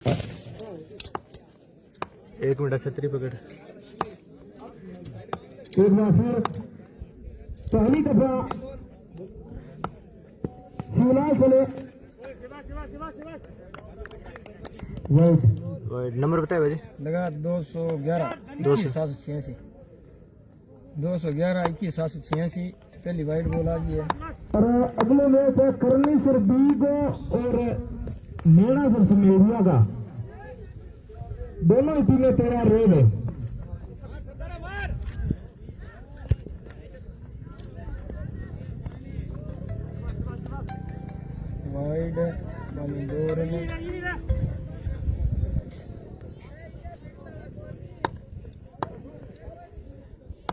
एक मिनट छतरी पकड़। एक बार फिर पहली दफा शिवलाल चले। वाइड नंबर बताए भाई। लगा 211 21 211 21 पहली वाइड बॉल आ गई है। और अगले मैच है करनी सर बीग और मेड़ा सर समेरिया का। दोनों ही टीमें तैयार रह गए। वाइड दो रन।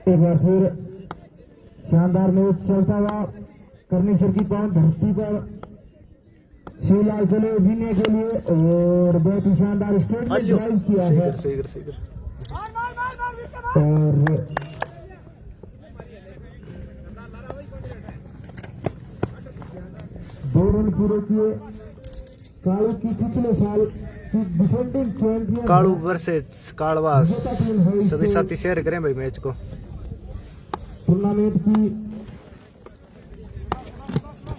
एक बार फिर शानदार मैच चलता हुआ करनी सर की पांव धरती पर शिवलाल चले जीने के लिए और बहुत ही शानदार स्टेट में ड्राइव किया है। और दो रन पूरे किए। कालू की पिछले साल की डिफेंडिंग चैंपियन कालू वर्सेस कालवास सभी साथी शेयर करें भाई मैच को टूर्नामेंट की।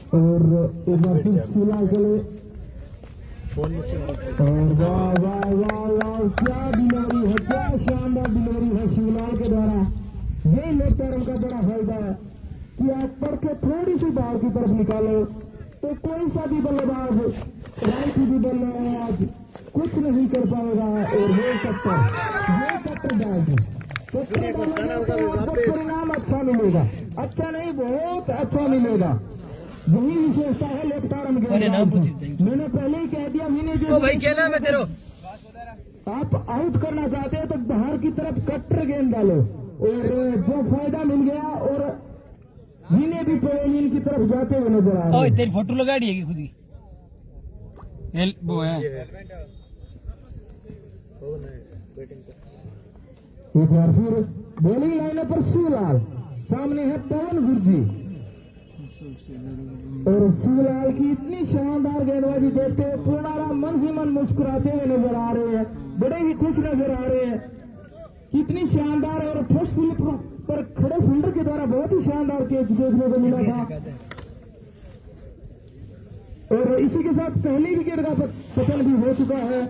और एक बार फिर शिवलाल चले और वाह वाह वाह वाह क्या डिलीवरी है, क्या शानदार डिलीवरी है शिवलाल के द्वारा। यही लेफ्ट आर्म का बड़ा फायदा है कि आप पढ़ के थोड़ी सी बाहर की तरफ निकालो तो कोई सा भी बल्लेबाज राइट भी बल्लेबाज कुछ नहीं कर पाएगा। और ये कट्टर डाल दो तो आपको परिणाम अच्छा मिलेगा। अच्छा नहीं बहुत अच्छा मिलेगा। यही विशेषता है लेफ्ट आर्म के। मैंने पहले ही कह दिया मैंने जो भाई खेला मैं तेरे आप आउट करना चाहते हैं तो बाहर की तरफ कट्टर गेंद डालो और जो फायदा मिल गया। और इन्हें भी पवेलियन की तरफ जाते हुए नजर आ रहे हैं। तेरी फोटो लगा दी है खुद ही वो है। एक बार फिर बॉलिंग लाइन पर शिवलाल सामने है पवन गुरजी। और शिवलाल की इतनी शानदार गेंदबाजी देखते हुए पूर्णाराम मन ही मन मुस्कुराते हुए नजर आ रहे हैं, बड़े ही खुश नजर आ रहे हैं। कितनी शानदार और फर्स्ट स्लिप पर खड़े फील्डर के द्वारा बहुत ही शानदार कैच देखने को मिला था। और इसी के साथ पहली विकेट का पतन भी हो चुका है।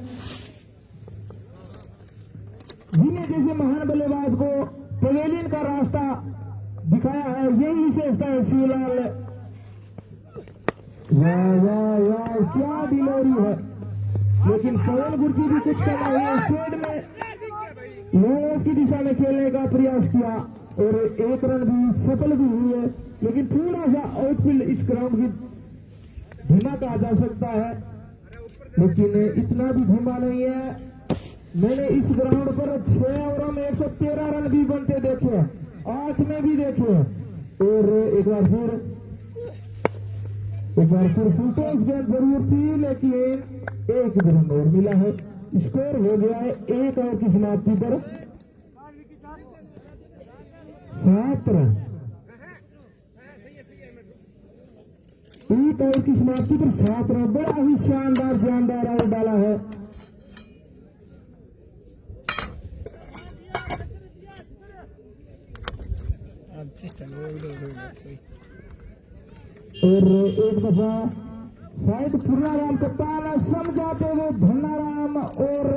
जिन्हें जैसे महान बल्लेबाज को पवेलियन का रास्ता दिखाया है यही विशेषता है शिवलाल। वाह वाह वाह क्या डिलीवरी है। लेकिन पवन गुरजी भी कुछ कर रहे हैं। स्टेट में लॉन्ग ऑफ की दिशा में खेलने का प्रयास किया और एक रन भी सफल भी हुई है। लेकिन थोड़ा सा आउटफील्ड इस ग्राउंड की धीमा कहा जा सकता है, लेकिन इतना भी धीमा नहीं है। मैंने इस ग्राउंड पर 6 ओवर में 113 रन भी बनते देखे, 8 में भी देखे। और एक बार फिर फुलटॉस गेंद जरूर थी लेकिन एक भी रन और मिला है। स्कोर हो गया है 1 ओवर की समाप्ति पर 7 रन। 1 ओवर की समाप्ति पर 7 रन बड़ा ही शानदार आउट डाला है। और एक दफा शायद पूर्णाराम कप्तान समझाते हुए धन्नाराम और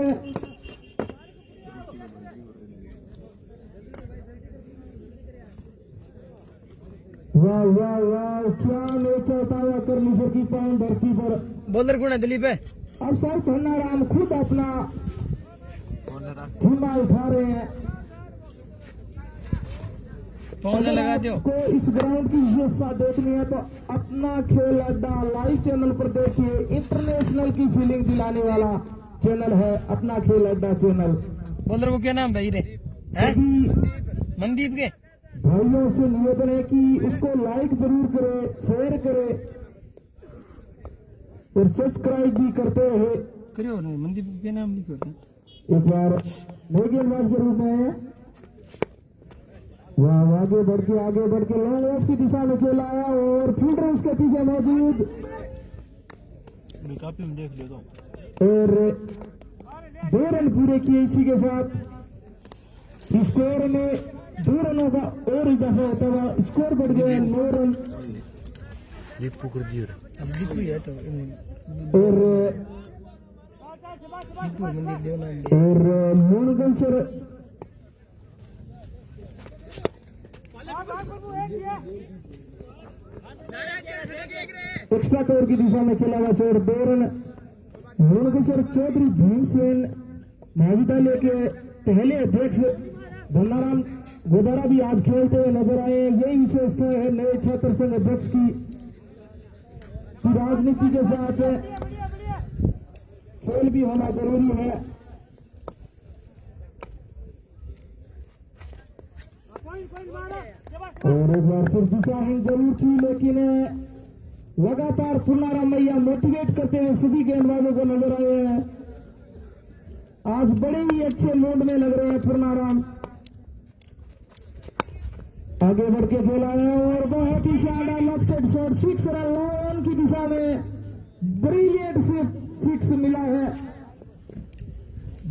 वाह वाह वाह क्या मैच चलता हुआ करनी सर की पान धरती पर। बॉलर कौन है दिलीप है। अब शायद धन्नाराम खुद अपना जिम्मा उठा रहे हैं। फोन लगा दो को इस ग्राउंड की विशेषता देखनी है तो अपना खेल अड्डा लाइव चैनल पर देखिए। इंटरनेशनल की फीलिंग दिलाने वाला चैनल है अपना खेल अड्डा चैनल। बॉलर को क्या नाम भाई रे सभी मनदीप के भाइयों से निवेदन है कि उसको लाइक जरूर करे, शेयर करे और सब्सक्राइब भी करते रहे। करियो मनदीप के नाम लिखो। एक बार नए गेंदबाज के रूप में वह आगे बढ़ के लॉन्ग ऑफ की दिशा में खेला है और फील्डर उसके पीछे मौजूद। काफी देख लेता हूँ। और 2 रन पूरे किए। इसी के साथ स्कोर में 2 रनों का और इजाफा होता हुआ स्कोर बढ़ गया 9 रन। लिपू कर दियो रे। अब दीपू है तो और दीपू मंदिर देवना मोनगन सर एक्स्ट्रा कवर की दिशा में खेला हुआ सर 2 रन। मोनगन सर चौधरी भीमसेन महाविद्यालय के पहले अध्यक्ष धन्नाराम गोदारा भी आज खेलते हुए नजर आए। यही विशेषता है नए छात्र संघ अध्यक्ष की राजनीति के साथ खेल भी होना जरूरी है। और एक बार फिर दिशाहीन जरूर थी, लेकिन लगातार पुनाराम मैया मोटिवेट करते हुए सभी गेंदबाजों को नजर आए हैं। आज बड़े ही अच्छे मूड में लग रहे हैं पुनाराम। आगे बढ़ के खेला है और बहुत ही शानदार लेफ्ट शॉट 6 रन की दिशा में ब्रिलियंट से 6 मिला है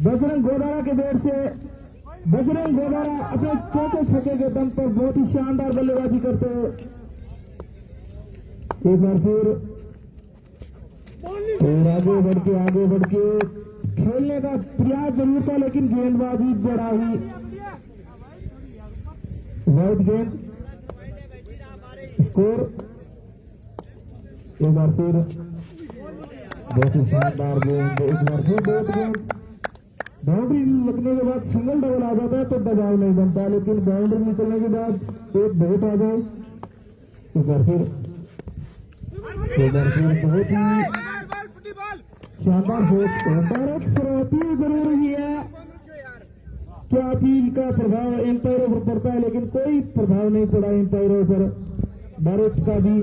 बजरंग गोदारा के बैट से। बजरंग गोदारा अपने चौथे छक्के के दम पर बहुत ही शानदार बल्लेबाजी करते हैं। एक बार फिर और आगे बढ़ के खेलने का प्रयास जरूर था, लेकिन गेंदबाजी बड़ा ही वाइड गेंद। स्कोर एक बार फिर बहुत ही शानदार गेंद। एक बार फिर बहुत गेंद बाउंड्री लगने के बाद सिंगल डबल आ जाता है तो दबाव नहीं बनता, लेकिन बाउंड्री निकलने के बाद एक बहुत आ जाए। एक बार फिर बहुत ही शानदार शॉट। डायरेक्ट शुरुआती जरूरी है। क्या अपील का प्रभाव एम्पायरों पर पड़ता है, लेकिन कोई प्रभाव नहीं पड़ा एम्पायरों पर डायरेक्ट का भी।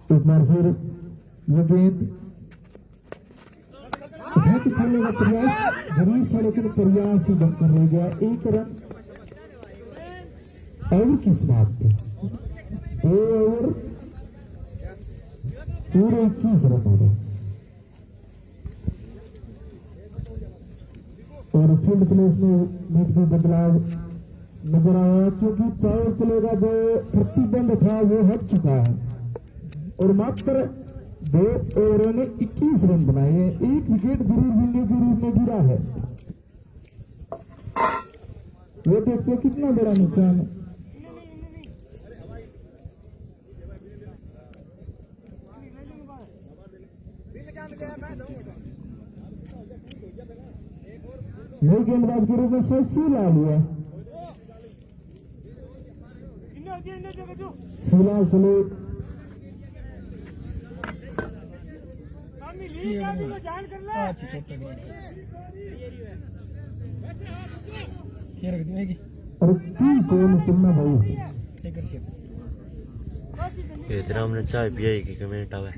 एक बार फिर ये गेंद खेलने का प्रयास जरूर था, लेकिन प्रयास ही बनकर रह गया। 1 रन ओवर की समाप्ति। 2 ओवर पूरे 21 रन हो गए। और फील्ड प्लेस में भी बदलाव नजर आया, क्योंकि पावर प्ले का जो प्रतिबंध था वो हट चुका है और मात्र 2 ओवरों में 21 रन बनाए हैं। 1 विकेट जरूर गिरने के रूप में गिरा है। ये देखते कितना बड़ा नुकसान है। नई गेंदबाज के रूप में सही ला लिया। फिलहाल चलो अच्छी चौथा की अरे कौन सुनना भाई इतना हमने चाय पियाई की कमेंट आवे।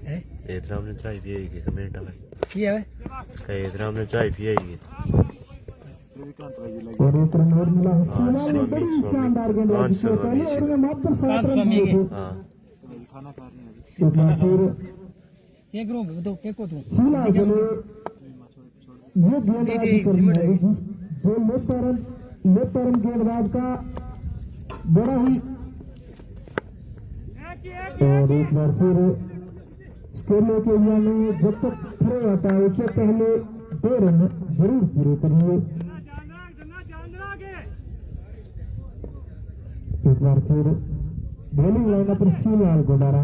इतना हमने चाय पियाई की कमेंट आवे। ये है इतना हमने चाय पियाई की। और एक रन और मिला है। फिलहाल में बड़ी शानदार गेंदबाजी की पहले ओवर में मात्र 7 रन मिले थे। एक बार फिर ये ग्रुप तो के को तू फिलहाल चलो ये गेंदबाजी करनी है जो लेफ्ट आर्म गेंदबाज का बड़ा ही। और एक बार फिर स्केलो के एरिया में जब तक थ्रो आता है उससे पहले 2 रन जरूर पूरे करिए। एक बार फिर बॉलिंग लाइनअप पर शिवलाल गोदारा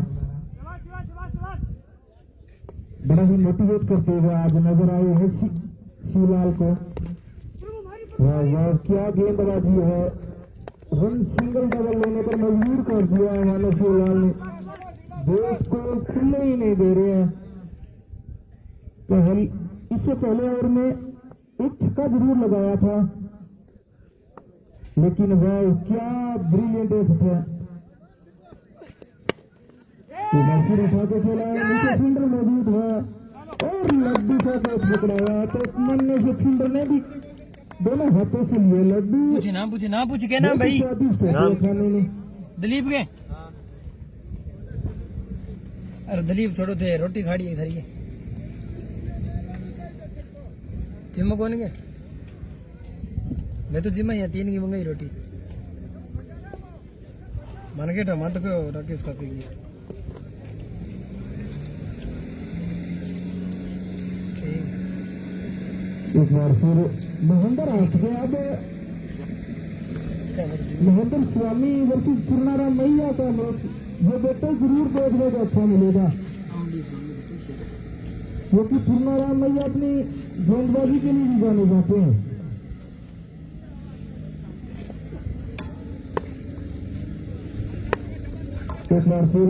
बड़ा ही मोटिवेट करते हुए आज नजर आए हैं शिवलाल को। वाह वाह क्या गेंदबाजी है। रन सिंगल डबल लेने पर मजबूर कर दिया है मानो शिवलाल ने। बैट को खुलने ही नहीं दे रहे हैं। इससे पहले ओवर में एक छक्का जरूर लगाया था, लेकिन वह क्या ब्रिलियंट एफर्ट है। फिर उठा के खेला है, नीचे फील्डर मौजूद है और लड्डू से कैच पकड़ा हुआ है। तो मन्ने से फील्डर ने भी दोनों हाथों से लिए लड्डू। पूछ के नाम भाई स्वादिष्ट है खाने में। दिलीप के। अरे दिलीप छोड़ो थे, रोटी खाड़ी है इधर ये जिम कौन के? मैं तो जिम ही 3 की मंगाई रोटी मन के टमाटर को राकेश का पीगी। एक बार फिर महेंद्र हंस गए। अब महेंद्र स्वामी वर्सेस पूर्णाराम मैया का मैच ये बेटे जरूर देखने को अच्छा मिलेगा, क्योंकि पूर्णाराम मैया अपनी गेंदबाजी के लिए भी जाने जाते हैं। एक बार फिर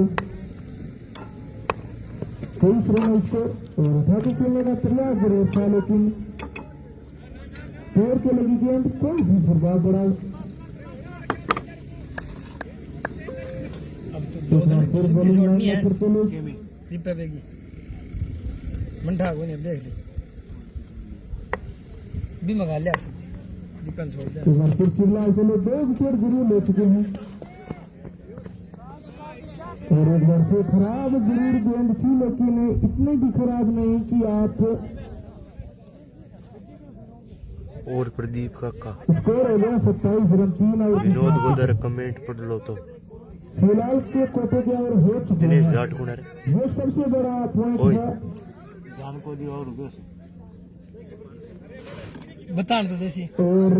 23 रन इसको और उठा के खेलने का प्रयास जरूर था, लेकिन पैर के लगी गेंद कोई भी प्रभाव पड़ा। मंठा को नहीं देख ली भी मंगा लिया सब्जी दीपन छोड़ दिया। फिर शिवलाल चलो 2 विकेट जरूर ले चुके हैं और एक बार फिर खराब जरूर गेंद थी, लेकिन इतनी भी खराब नहीं कि आप। और प्रदीप काका स्कोर हो गया 27 रन 3 और विनोद गोदर कमेंट पढ़ लो तो शिवलाल के कोटे के और हो चुके दिनेश हैं। जाट कुणारे वो सबसे बड़ा पॉइंट है। जान को दी और बता तो देसी और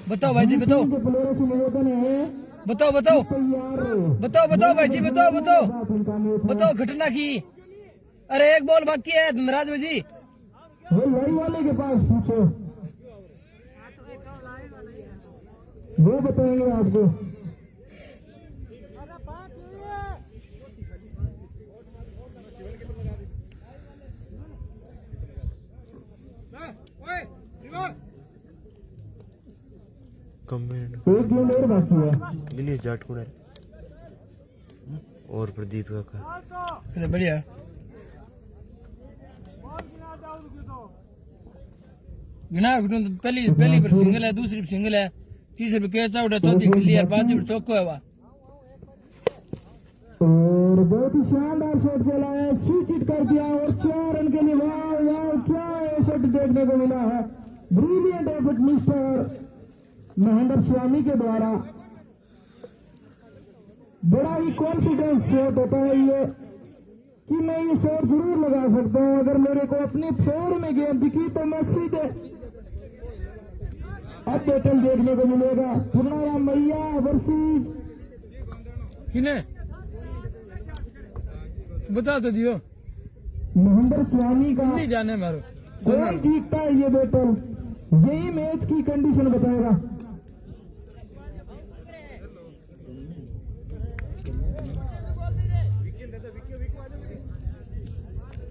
बताओ भाई जी बताओ के प्लेयरों से निवेदन है बताओ भाई जी बताओ घटना की। अरे एक बॉल बाकी है धनराज भाई जी, वो लड़ी वाले के पास पूछो, वो बताएंगे आपको। कमेंट एक गेंद और बाकी है। दिनेश जाट कुणारे और प्रदीप काका बढ़िया। गिना पहली पर सिंगल है, दूसरी पर सिंगल है, तीसरी पर कैच आउट है, चौथी क्लियर, पांचवी पर चौको है। वाह और बहुत ही शानदार शॉट खेला है, स्विच हिट कर दिया और 4 रन के लिए। वाह वाह क्या एफर्ट देखने को मिला है, ब्रिलियंट एफर्ट मिस्टर महेंद्र स्वामी के द्वारा। बड़ा ही कॉन्फिडेंस शॉट होता है ये कि मैं ये शॉट जरूर लगा सकता हूं, अगर मेरे को अपनी फोर में गेंद दिखी तो मैं सीधे। अब बैटल देखने को मिलेगा पूर्णाराम मैया वर्सेस किने बता तो दियो महेंद्र स्वामी का। नहीं जाने मारो कौन जीतता है ये बैटल, यही मैच की कंडीशन बताएगा।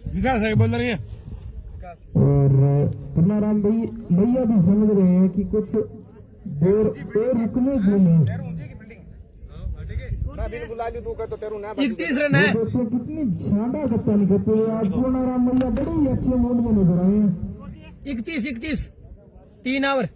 विकास है बोल रही है। और पूर्णाराम भैया भी समझ रहे हैं कि कुछ देर और रुकने क्यों नहीं। 31 रन है। दोस्तों कितनी शानदार कप्तानी करते हुए आज पूर्णाराम भैया बड़े ही अच्छे मूड में नजर आए हैं। 31 3 ओवर।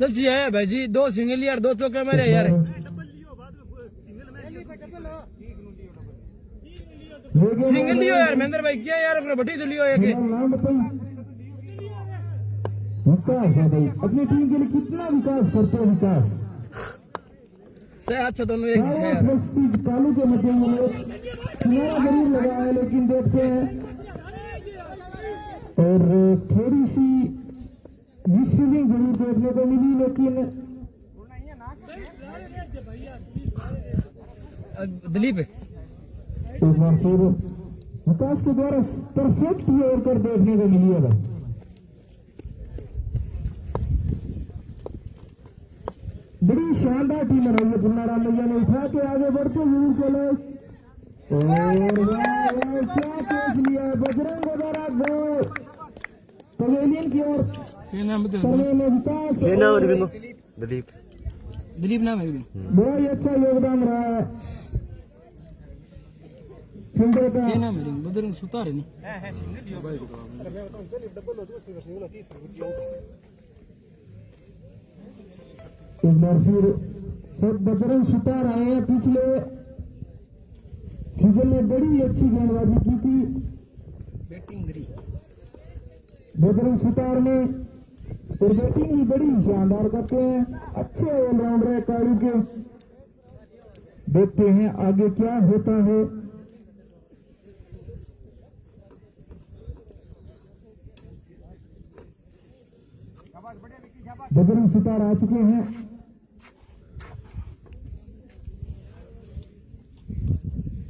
दस है भाई जी, 2 सिंगल यार 2 चौके मेरे यार। सिंगल लियो यार महेंद्र भाई, क्या यार बटी तो लियो एक। नाम बताइए। विकास है भाई, अपनी टीम के लिए कितना विकास करते हैं विकास। अच्छा दोनों एक ही है। कालू के मध्य किनारा जरूर लगा है, लेकिन देखते हैं और थोड़ी सी मिसफील्डिंग जरूर देखने को मिली, लेकिन दिलीप एक बार फिर विकास के द्वारा परफेक्ट ही और कर देखने को मिली है। बड़ी शानदार टीम बनाई है पूर्णाराम भैया ने, उठा के आगे बढ़ते जरूर चले और वाह वाह क्या कैच लिया है बजरंग के द्वारा गोल पवेलियन की ओर करने में विकास सेना और बिंगो दिलीप दिलीप नाम है बड़ा ही अच्छा योगदान रहा है फील्डर का क्या नाम है बजरंग सुतार है नहीं एक बार फिर सब बजरंग सुतार आए हैं पिछले सीजन में बड़ी अच्छी गेंदबाजी की थी बैटिंग करी बजरंग सुतार ने और बैटिंग भी बड़ी शानदार करते हैं अच्छे ऑलराउंडर है कालू के देखते हैं आगे क्या होता है बजरंग सुतार आ चुके हैं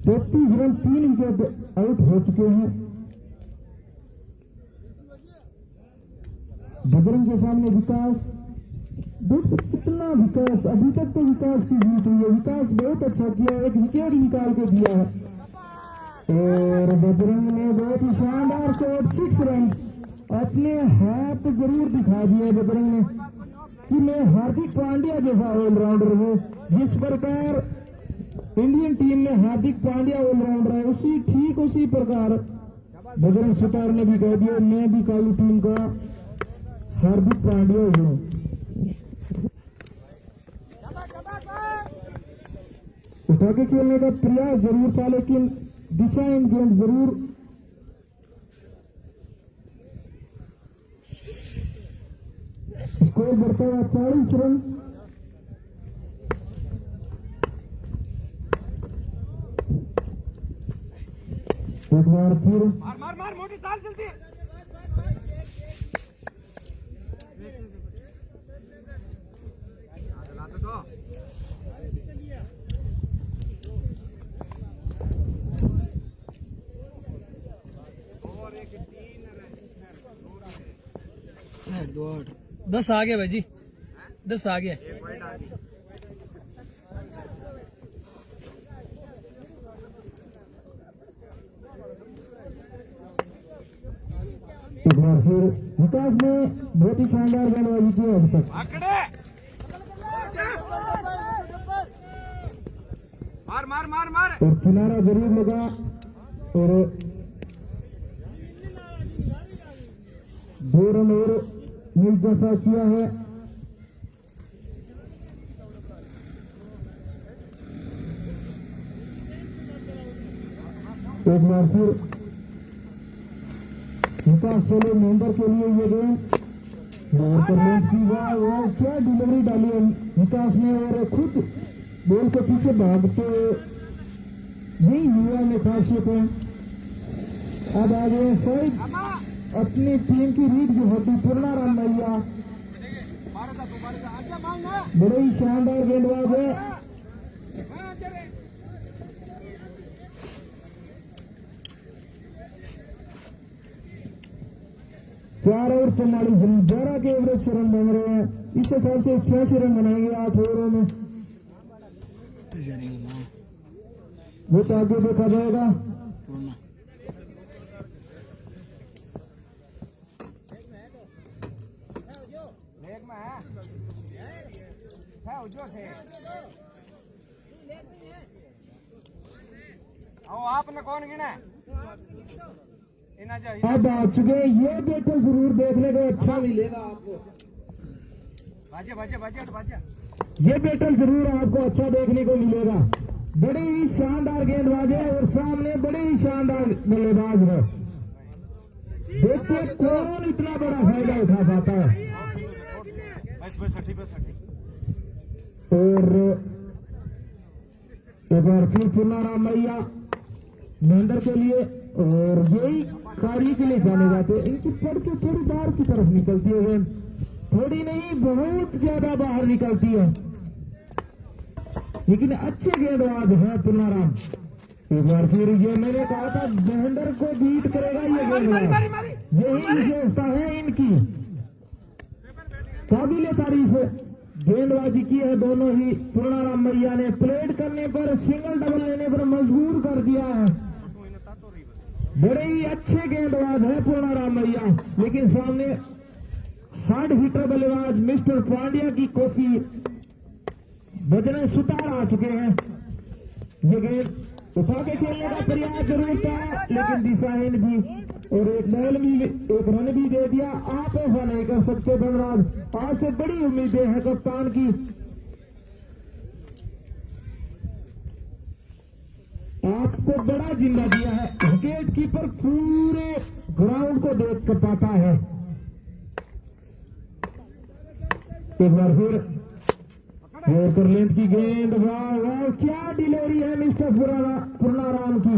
33 रन 3 विकेट आउट हो चुके हैं बजरंग के सामने विकास देखो कितना विकास अभी तक तो विकास की जीत हुई है विकास बहुत अच्छा किया एक विकेट निकाल के दिया है और बजरंग ने बहुत ही शानदार शॉट 6 रन अपने हाथ जरूर दिखा दिए बजरंग ने कि मैं हार्दिक पांड्या जैसा ऑलराउंडर हूँ जिस प्रकार इंडियन टीम में हार्दिक पांड्या ऑलराउंडर है उसी प्रकार बजरंग सुतार ने भी कह दिया मैं भी कालू टीम का हार्दिक पांड्या हूँ उठा के खेलने का प्रयास जरूर था लेकिन दिशा इन गेंद जरूर स्कोर बढ़ता हुआ 40 रन एक बार फिर मार मोटी चाल जल्दी दो 10 आ गया भाई जी 10 आ गया एक बार फिर विकास ने बहुत ही शानदार गेंदबाजी की अभी तक मार और किनारा जरूर लगा और 2 रन और मिल जैसा किया है एक बार फिर विकास चलो मेंबर के लिए ये गेंद और परमेश की वाह क्या डिलीवरी डाली है विकास ने और खुद बॉल के पीछे भागते यही युवा में खासियत है अब आगे शायद अपनी टीम की रीत जो होती पूर्णाराम मैया बड़े ही शानदार गेंदबाज है चार और 44 रन 12 के एवरेज से रन बन रहे हैं इस हिसाब से 88 रन बनाएंगे 8 ओवरों में वो तो आगे देखा जाएगा आपने कौन गिना अब आ चुके ये बैटल जरूर देखने को अच्छा मिलेगा आपको ये बैटल जरूर आपको अच्छा देखने को मिलेगा बड़ी ही शानदार गेंदबाज है और सामने बड़े ही शानदार बल्लेबाज है देखते कौन इतना बड़ा फायदा उठा पाता है और एक बार फिर पूर्णाराम मैया महेंद्र के लिए और यही कार्य के लिए जाने जाते इनकी पड़ के थोड़ी बाहर की तरफ निकलती है गेंद थोड़ी नहीं बहुत ज्यादा बाहर निकलती है लेकिन अच्छे गेंदबाज है पूर्णाराम एक बार फिर ये मैंने कहा था महेंद्र को बीट करेगा ये गेंदबाज यही विशेषता है इनकी काबिले तारीफ गेंदबाजी की है दोनों ही पूर्णाराम मैया ने प्लेट करने पर सिंगल डबल लेने पर मजबूर कर दिया है बड़े ही अच्छे गेंदबाज है पूर्णाराम मैया, लेकिन सामने 60 फीटर बल्लेबाज मिस्टर पांड्या की कॉपी बजरंग सुतार आ चुके हैं। ये गेंद उठा के खेलने का प्रयास जरूर था, लेकिन दिशाहीन भी और एक बॉल भी, एक रन भी दे दिया। आप ऐसा नहीं कर सकते धनराज, आपसे बड़ी उम्मीदें हैं कप्तान की। आपको बड़ा जिम्मा दिया है, विकेट कीपर पूरे ग्राउंड को देख कर पाता है। एक बार फिर कर लेंथ की गेंद, वाह वाह क्या डिलीवरी है मिस्टर पूर्णाराम की।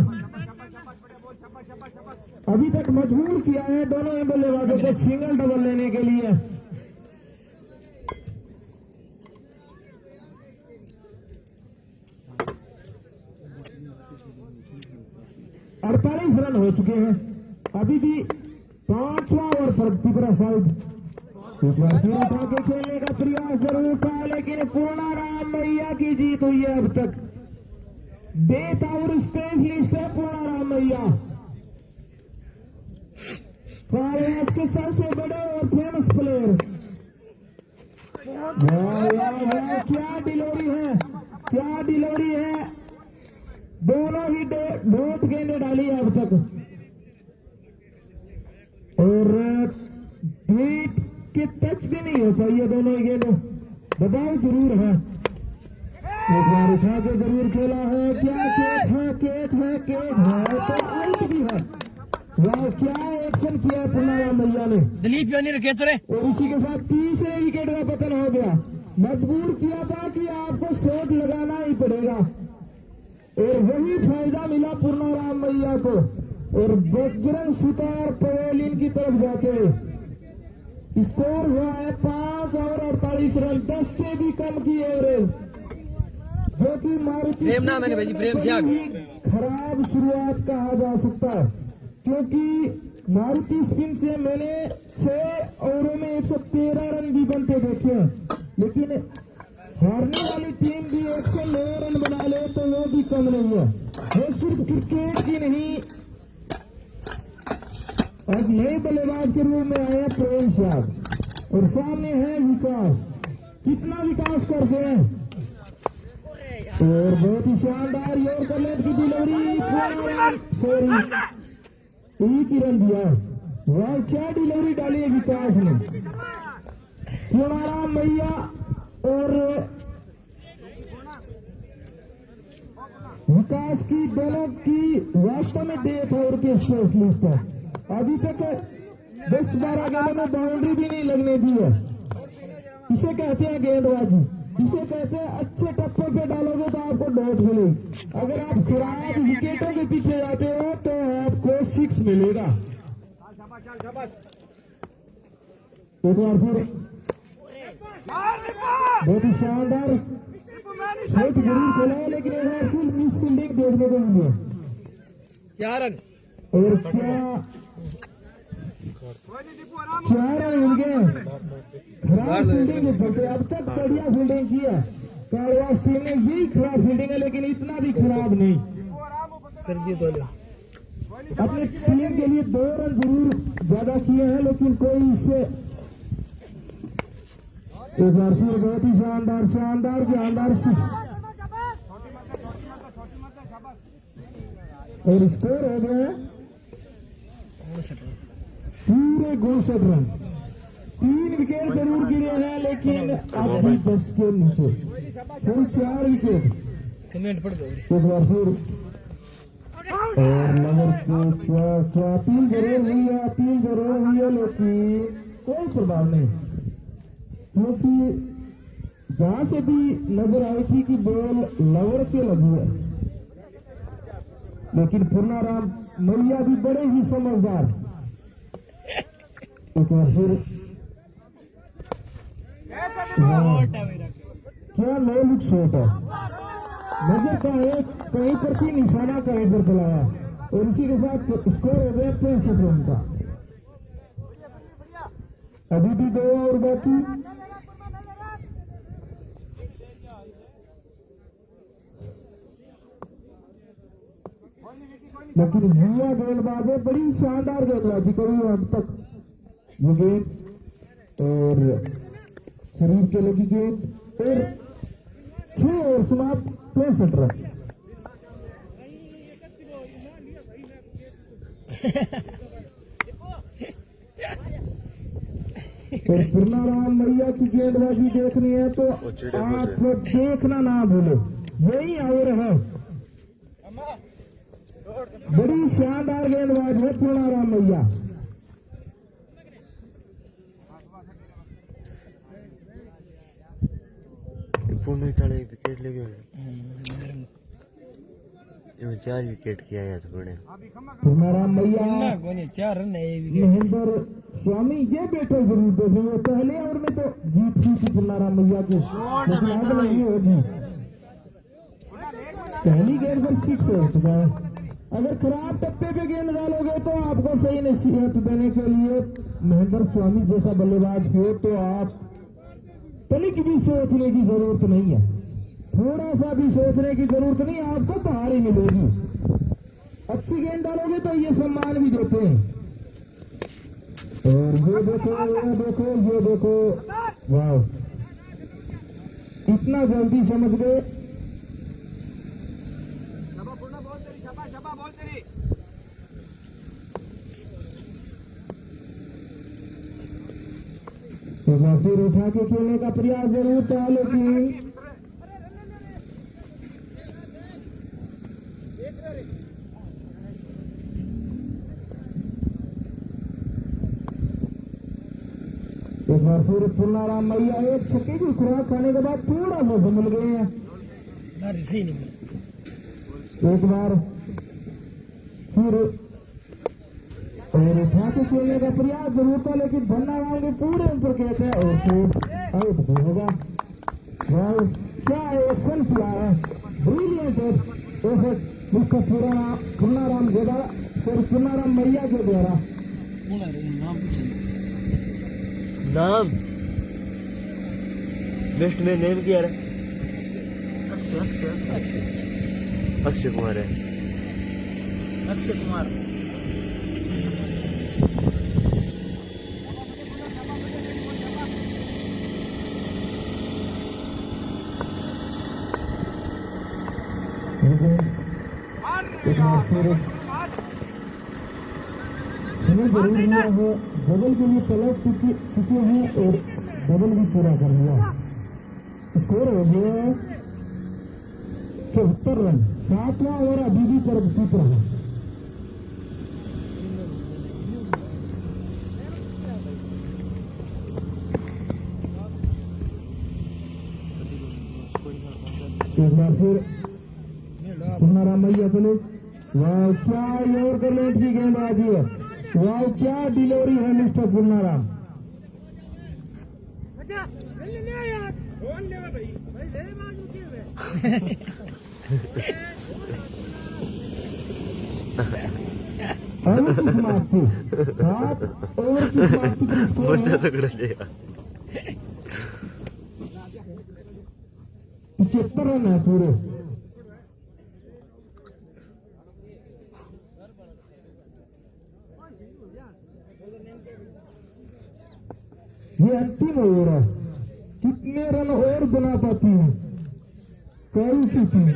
अभी तक मजबूर किया है दोनों ही बल्लेबाजों को सिंगल डबल लेने के लिए। अड़तालीस रन हो चुके हैं, अभी भी 5वां ओवर पर त्रिपुरा साइड। एक बार फिर उठा के खेलने का प्रयास जरूर था, लेकिन पूर्णाराम मैया की जीत हुई है। अब तक डेथ और स्पेशलिस्ट है पूर्णाराम मैया, कालिदास के सबसे बड़े और फेमस प्लेयर। वाह वाह वाह क्या डिलीवरी है, क्या डिलीवरी है। दोनों ही बहुत गेंदें डाली है अब तक, और बीट के टच भी नहीं हो पाई है दोनों ही गेंदें। दबाव जरूर है, एक बार उठा के जरूर खेला है। क्या कैच है, कैच है, कैच है तो आउट भी है। वाह क्या एक्शन किया पूर्णाराम मैया ने। दिलीप यानी रखेत रे, और इसी के साथ तीसरे विकेट का पतन हो गया। मजबूर किया था कि आपको शॉट लगाना ही पड़ेगा, और वही फायदा मिला पूर्णाराम मैया को। और बजरंग सुतार पवेलियन की तरफ जाते हुए स्कोर हुआ है 5 ओवर 48 रन, 10 से भी कम की एवरेज, जो कि मारुति प्रेम नाम है भाई, प्रेम त्याग। खराब शुरुआत कहा जा सकता है, क्योंकि मारुति स्पिन से मैंने 6 ओवरों में 113 रन भी बनते देखे हैं, लेकिन हारने वाली टीम भी 109 रन बना ले तो वो भी कम नहीं है। वो सिर्फ क्रिकेट की नहीं, अब नए बल्लेबाज के रूप में आए प्रेम साहब, और सामने है विकास। कितना विकास कर गए, और बहुत ही शानदार योरकरलेट की डिलीवरी, सॉरी एक ही रन दिया। वाह क्या डिलीवरी डाली है विकास ने। पूर्णाराम मैया और विकास की दोनों की वास्तव में डेथ और के स्पेशलिस्ट है। अभी तक 10-12 गेंदों में बाउंड्री भी नहीं लगने दी है। इसे कहते हैं गेंदबाजी, इसे कहते हैं अच्छे टप्पर पे डालोगे तो आपको डॉट मिलेगी। अगर आप खराब विकेटों के पीछे जाते हो तो आपको 6 मिलेगा। एक बार फिर बहुत ही शानदार शॉट जरूर खेला है, लेकिन एक बार फिर मिस फील्डिंग देखने को मिली है। 4 रन और क्या रन मिल गए। खराब फील्डिंग के चलते अब तक बढ़िया फील्डिंग की है कालिदास टीम ने, यही खराब फील्डिंग है, लेकिन इतना भी खराब नहीं कर दिए तो अपने टीम के लिए 2 रन जरूर ज्यादा किए हैं, लेकिन कोई इससे। एक बार फिर बहुत ही शानदार शानदार शानदार 6, और स्कोर हो गया पूरे 62 रन। 3 विकेट जरूर गिरे हैं, लेकिन अब भी 10 के नीचे, कुल 4 विकेट। कमेंट पढ़ दो। एक बार फिर और नंबर क्या अपील जरूर हुई है, अपील जरूर हुई है, लेकिन कोई प्रभाव नहीं, क्योंकि जहां से भी नजर आई थी कि बॉल लवर के लगी है, लेकिन पूर्णाराम मैया भी बड़े ही समझदार। एक बार फिर क्या नो लुक शॉट है, नजर का है कहीं पर थी, निशाना कहीं पर चलाया, और इसी के साथ स्कोर हो गया 65 रन का। अभी भी 2 ओवर बाकी। लेकिन युवा गेंदबाज है, बड़ी शानदार गेंदबाजी करी है अब तक ये गेंद, और शरीर के लगी गेंद, और 6 ओवर समाप्त, 65 रन। तो पूर्णाराम मैया की गेंदबाजी देखनी है तो आप लोग देखना ना भूलो, यही और है, बड़ी शानदार गेंदबाज है पूर्णाराम मैया। पूर्ण ताले विकेट ले गए, 4 विकेट किया है तो बड़े पूर्णाराम मैया, 4 रन है महेंद्र स्वामी ये बैठे जरूर देखेंगे, पहले ओवर में तो जीत हुई थी पूर्णाराम मैया की, लेकिन अब नहीं होगी, पहली गेंद पर 6 हो चुका है। अगर खराब टप्पे पे गेंद डालोगे तो आपको सही नसीहत देने के लिए महेंद्र स्वामी जैसा बल्लेबाज हो तो आप तनिक भी सोचने की जरूरत नहीं है, थोड़ा सा भी सोचने की जरूरत नहीं, आपको बाहर ही मिलेगी। अच्छी गेंद डालोगे तो ये सम्मान भी देते हैं। और ये देखो, ये देखो, ये देखो, वाह, इतना जल्दी समझ गए। शबा बोल तेरी तो फिर उठा के खेलने का प्रयास जरूर था, लेकिन एक बार फिर पूर्णाराम मैया एक छक्के की खुराक खाने के बाद थोड़ा सा संभल गए हैं। सही नहीं एक बार फिर और उठा के खेलने का प्रयास जरूर था, लेकिन भंडाराम के पूरे ऊपर कहते हैं और फिर आउट भी होगा। क्या एक्शन किया है, ब्रिलियंट एफर्ट मिस्टर पूर्णाराम गेदा और पूर्णाराम मैया के द्वारा। नाम लिस्ट में नेम क्या है? अक्षय कुमार है। अक्षय कुमार समय जरूर हुआ है, डबल के लिए तलब चुके हैं और डबल भी पूरा कर लिया। स्कोर हो गया 74 रन, 7वां ओवर अभी भी प्रगति पर है। एक बार फिर पूर्णाराम मैया चले। वाह, क्या योरकलेट की गेंदबाजी है, वाह क्या डिलीवरी है मिस्टर पूर्णाराम। ओवर की समाप्ति, 7 ओवर की समाप्ति पर स्कोर बच्चा है तगड़ा लेगा। 75 रन है पूरे। ये अंतिम ओवर है, कितने रन और बना पाती है काली की टीम।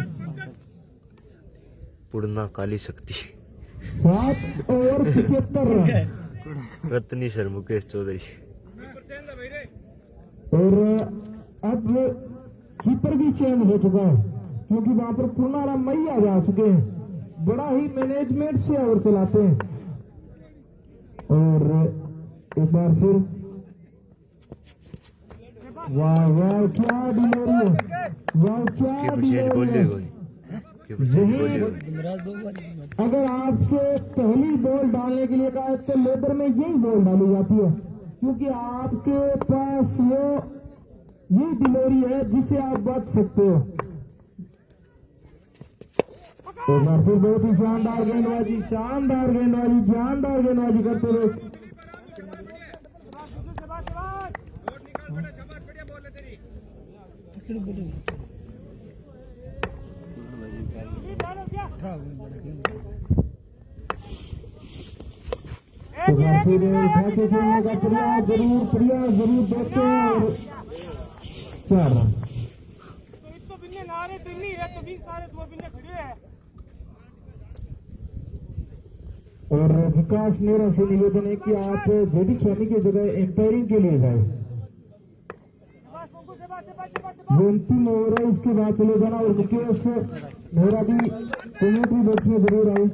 पूर्णा काली शक्ति 7 ओवर 75 रन। रत्नी सर मुकेश चौधरी। और अब कीपर भी चेंज हो चुका है, क्योंकि वहां पर पूर्णाराम मैया जा चुके हैं, बड़ा ही मैनेजमेंट से ओवर चलाते हैं। और एक बार फिर वाह वाह क्या डिलीवरी है, वाह क्या डिलीवरी है। अगर आपसे पहली बॉल डालने के लिए कहा तो लेबर में यही बॉल डाली जाती है, क्योंकि आपके पास ये डिलीवरी है जिससे आप बच सकते हो। एक बार फिर बहुत ही शानदार गेंदबाजी, शानदार गेंदबाजी, जानदार गेंदबाजी करते हुए बार फिर उठा के खेलने का प्रयास जरूर देखते हैं और 4 रन। तो बिन्ने नारे बिन्नी है तो 20 सारे 2 बिन्ने खड़े हैं। और विकास नेहरा से निवेदन है कि आप जेडी स्वामी की जगह एम्पायरिंग के लिए जाए। वो अंतिम ओवर है, उसके बाद चले जाना। और मुकेश नेहरा भी कमेंट्री बॉक्स में जरूर आए।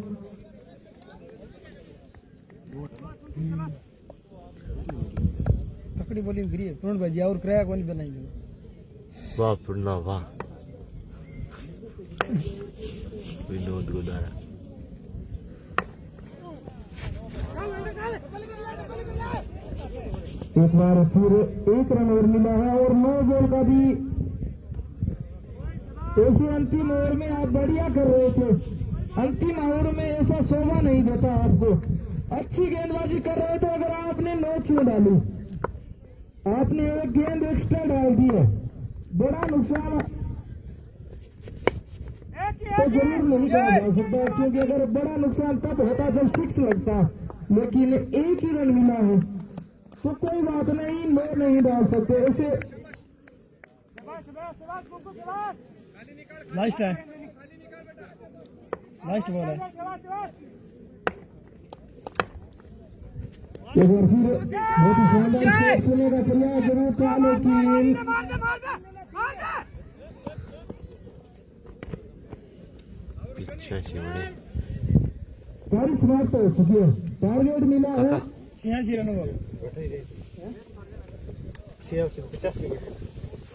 तकड़ी बॉलिंग गिरी है पूर्ण भाई और क्रैक वाली बनाई। वाह पूर्णा वाह। विनोद गोदारा एक बार फिर 1 रन और मिला है और 9 बॉल का भी। ऐसे अंतिम ओवर में आप बढ़िया कर रहे थे। अंतिम ओवर में ऐसा शोभा नहीं देता आपको। अच्छी गेंदबाजी कर रहे थे, अगर आपने 9 क्यों डाली? आपने एक गेंद एक्स्ट्रा डाल दी है, बड़ा नुकसान तो जरूर नहीं कहा जा सकता, क्योंकि अगर बड़ा नुकसान तब होता जब 6 लगता, लेकिन 1 ही रन मिला है तो कोई बात नहीं, 9 नहीं डाल सकते ऐसे। लास्ट है, लास्ट बॉल है। एक बार फिर बहुत ही शानदार शॉट खेलने का प्रयास जरूर था, लेकिन पीछे शिवने सारी समाप्त हो चुकी है। टारगेट मिला है 86 रनों का।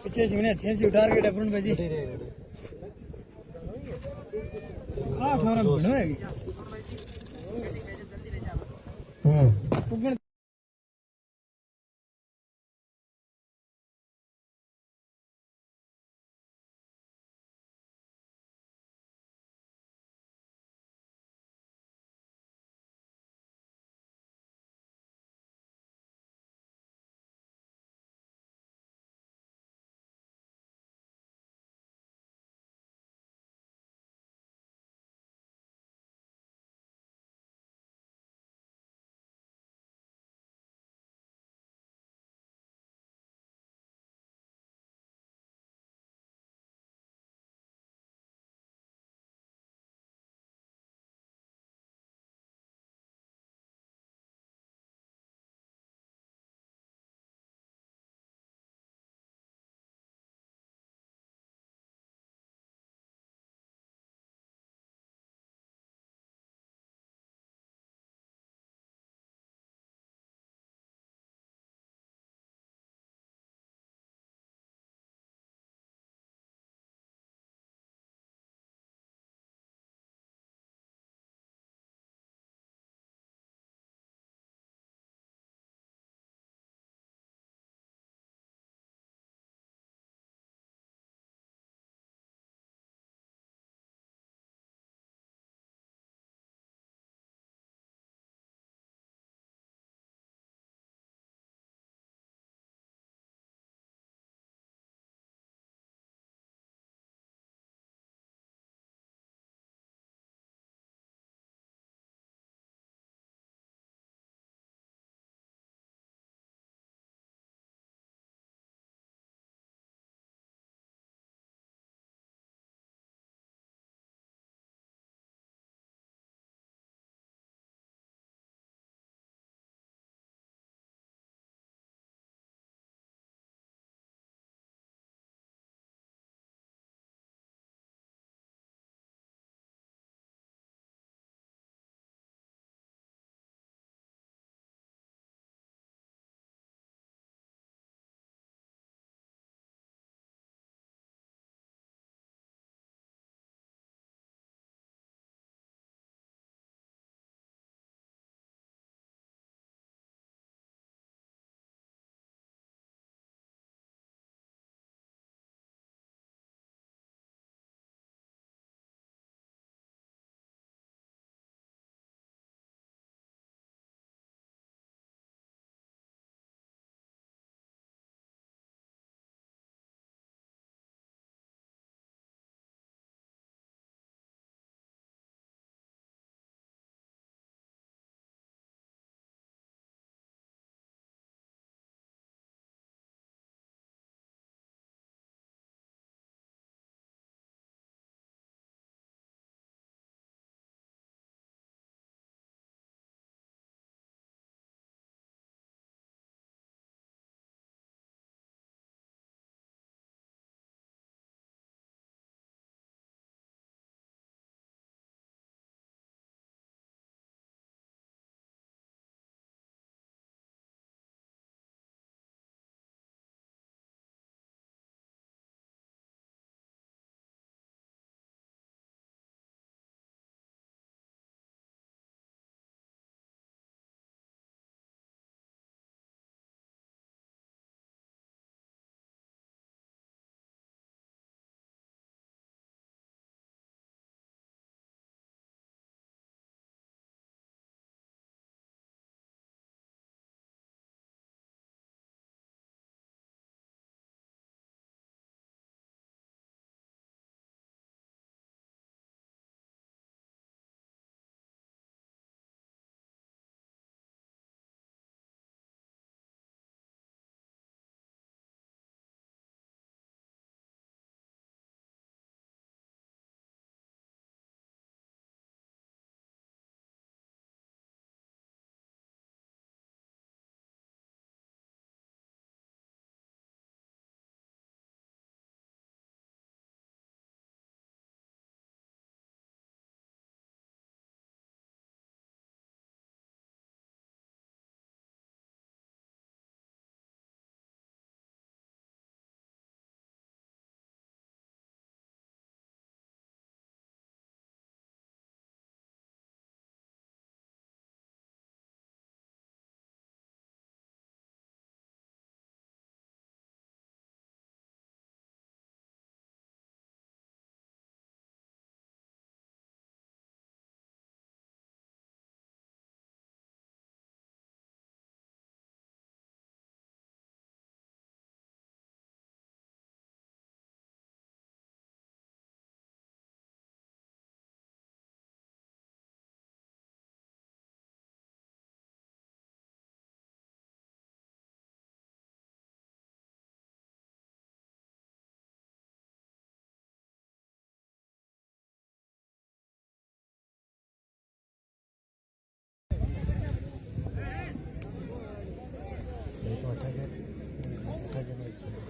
86 टारगेट है पूर्ण भाई जी। 8 रन बनवाएगी। हाँ।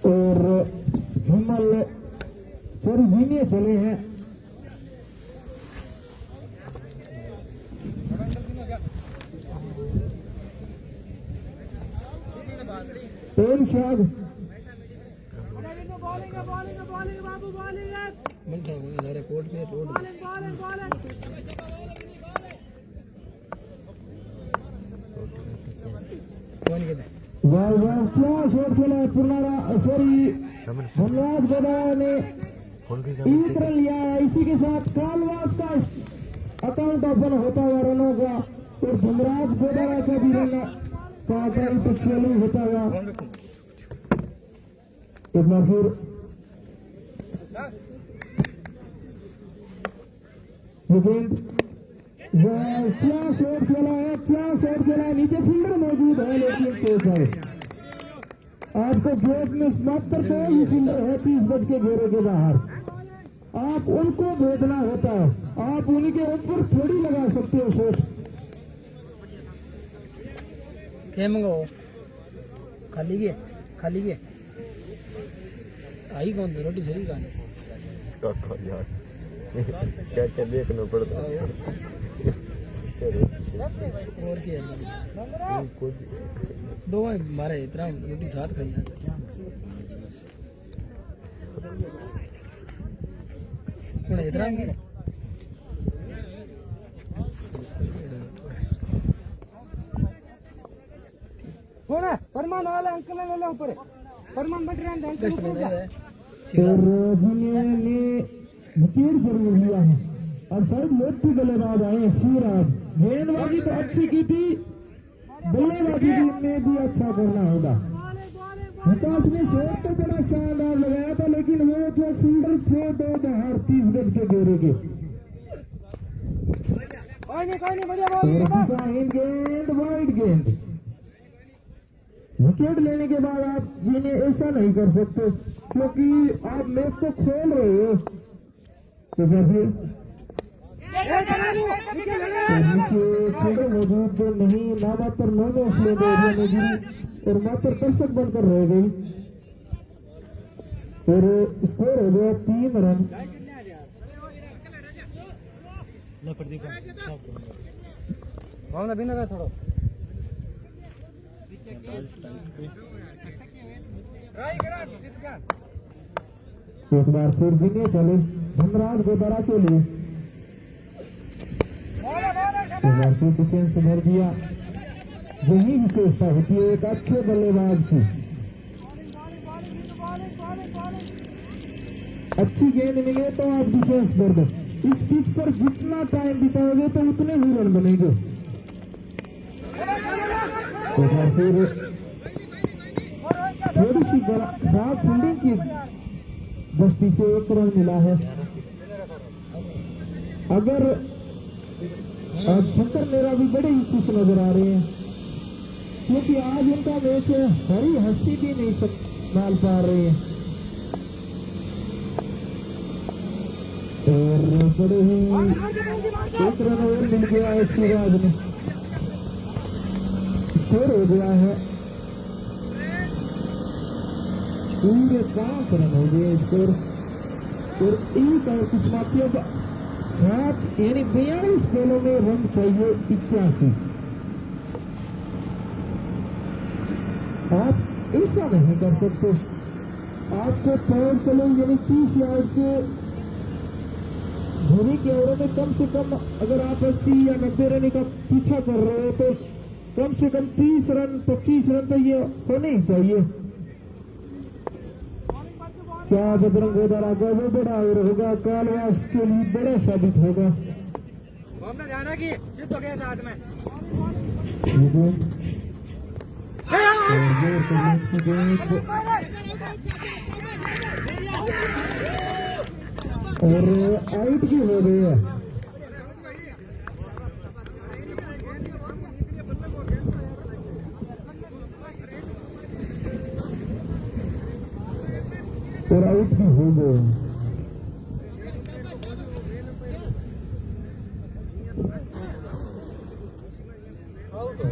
और हिमल सॉरी विनय चले हैं। पेन शाग बाबू बॉलिंग कोर्ट पे रोड वाह वाह क्या शॉट खेला है पुनारा सॉरी धनराज गोदारा ने एक रन लिया है। इसी के साथ कालवास का अकाउंट ओपन होता हुआ रनों का और धनराज गोदारा का भी रन का अकाउंट चालू होता हुआ। एक बार फिर क्या शॉट खेला है, क्या शॉट खेला है। नीचे फील्डर मौजूद है लेकिन तेज है। आपको गेट में मात्र 2 ही फील्डर है 30 गज के घेरे के बाहर। आप उनको भेजना होता है, आप उन्हीं के ऊपर थोड़ी लगा सकते हो शॉट। क्या मंगाओ खाली के आई कौन थी रोटी सही कहानी यार क्या क्या देखना पड़ता है और क्या दो मारे इतना रोटी साथ खाई इतना फरमान वाला अंकल ले लो ऊपर फरमान बैठ रहे हैं अंकल और दुनिया ने विकेट जरूर लिया है। अब शायद मोटी बल्लेबाज आए हैं शिवराज। गेंदबाजी तो अच्छी की थी, बल्लेबाजी में भी अच्छा करना होगा। विकास ने शॉट तो बड़ा शानदार लगाया था लेकिन वो जो फील्डर थे 2 बाहर 30 गज के घेरे के। और दिशाहीन गेंद वाइड गेंद। विकेट लेने के बाद आप इन्हें ऐसा नहीं कर सकते क्योंकि आप मैच को खोल रहे हो। तो फिर नीचे फील्डर मौजूद तो नहीं, ना मात्र 9 एरिया में गिरी और मात्र दर्शक बनकर रह गई और स्कोर हो गया 3 रन। थोड़ा एक बार फिर विनय चले धनराज गोदारा के लिए। एक बार फिर डिफेंस भर दिया। यही विशेषता होती है एक अच्छे बल्लेबाज की। अच्छी गेंद मिले तो आप डिफेंस भर दो। इस पिच पर जितना टाइम बिताओगे तो उतने ही रन बनेंगे। एक बार फिर थोड़ी सी खराब फील्डिंग की दृष्टि से 1 रन मिला है। अगर आज शंकर मेरा भी बड़े ही खुश नजर आ रहे हैं क्योंकि आज उनका मैच हरी हंसी भी नहीं संभाल पा रहे हैं और बड़े ही 1 रन और मिल गया है शिवराज ने। स्कोर हो गया है पूरे 5 रन हो गए स्कोर और 1 और किस्मतियों का 7 यानी 42 बॉलों में रन चाहिए 81। आप ऐसा नहीं कर सकते। आपको पावर चलो यानी 30 यार्ड के धोनी के ओवरों में कम से कम अगर आप 80 या 90 रन का पीछा कर रहे हो तो कम से कम 30 रन 25 रन तो ये होने ही चाहिए। क्या बजरंग गोदारा का वो बड़ा ओवर होगा, कालवास के लिए बड़ा साबित होगा। जाना की सिद्ध हो गया साथ में और आउट भी हो गई है। और आउट भी हो गए।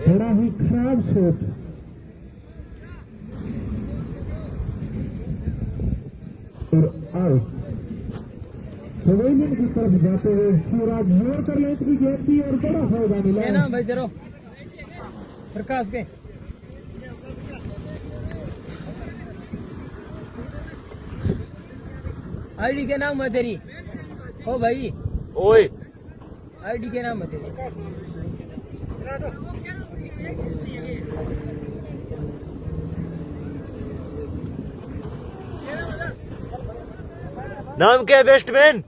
बड़ा ही खराब शॉट और आउट। पवेलियन की तरफ जाते हुए शिवराज जोर कर लेट की गेंद थी और बड़ा फायदा मिला। क्या नाम भाई तेरा? प्रकाश के आईडी के नाम है तेरी? ओ भाई ओए आईडी के नाम है तेरी? नाम क्या है बेस्टमैन?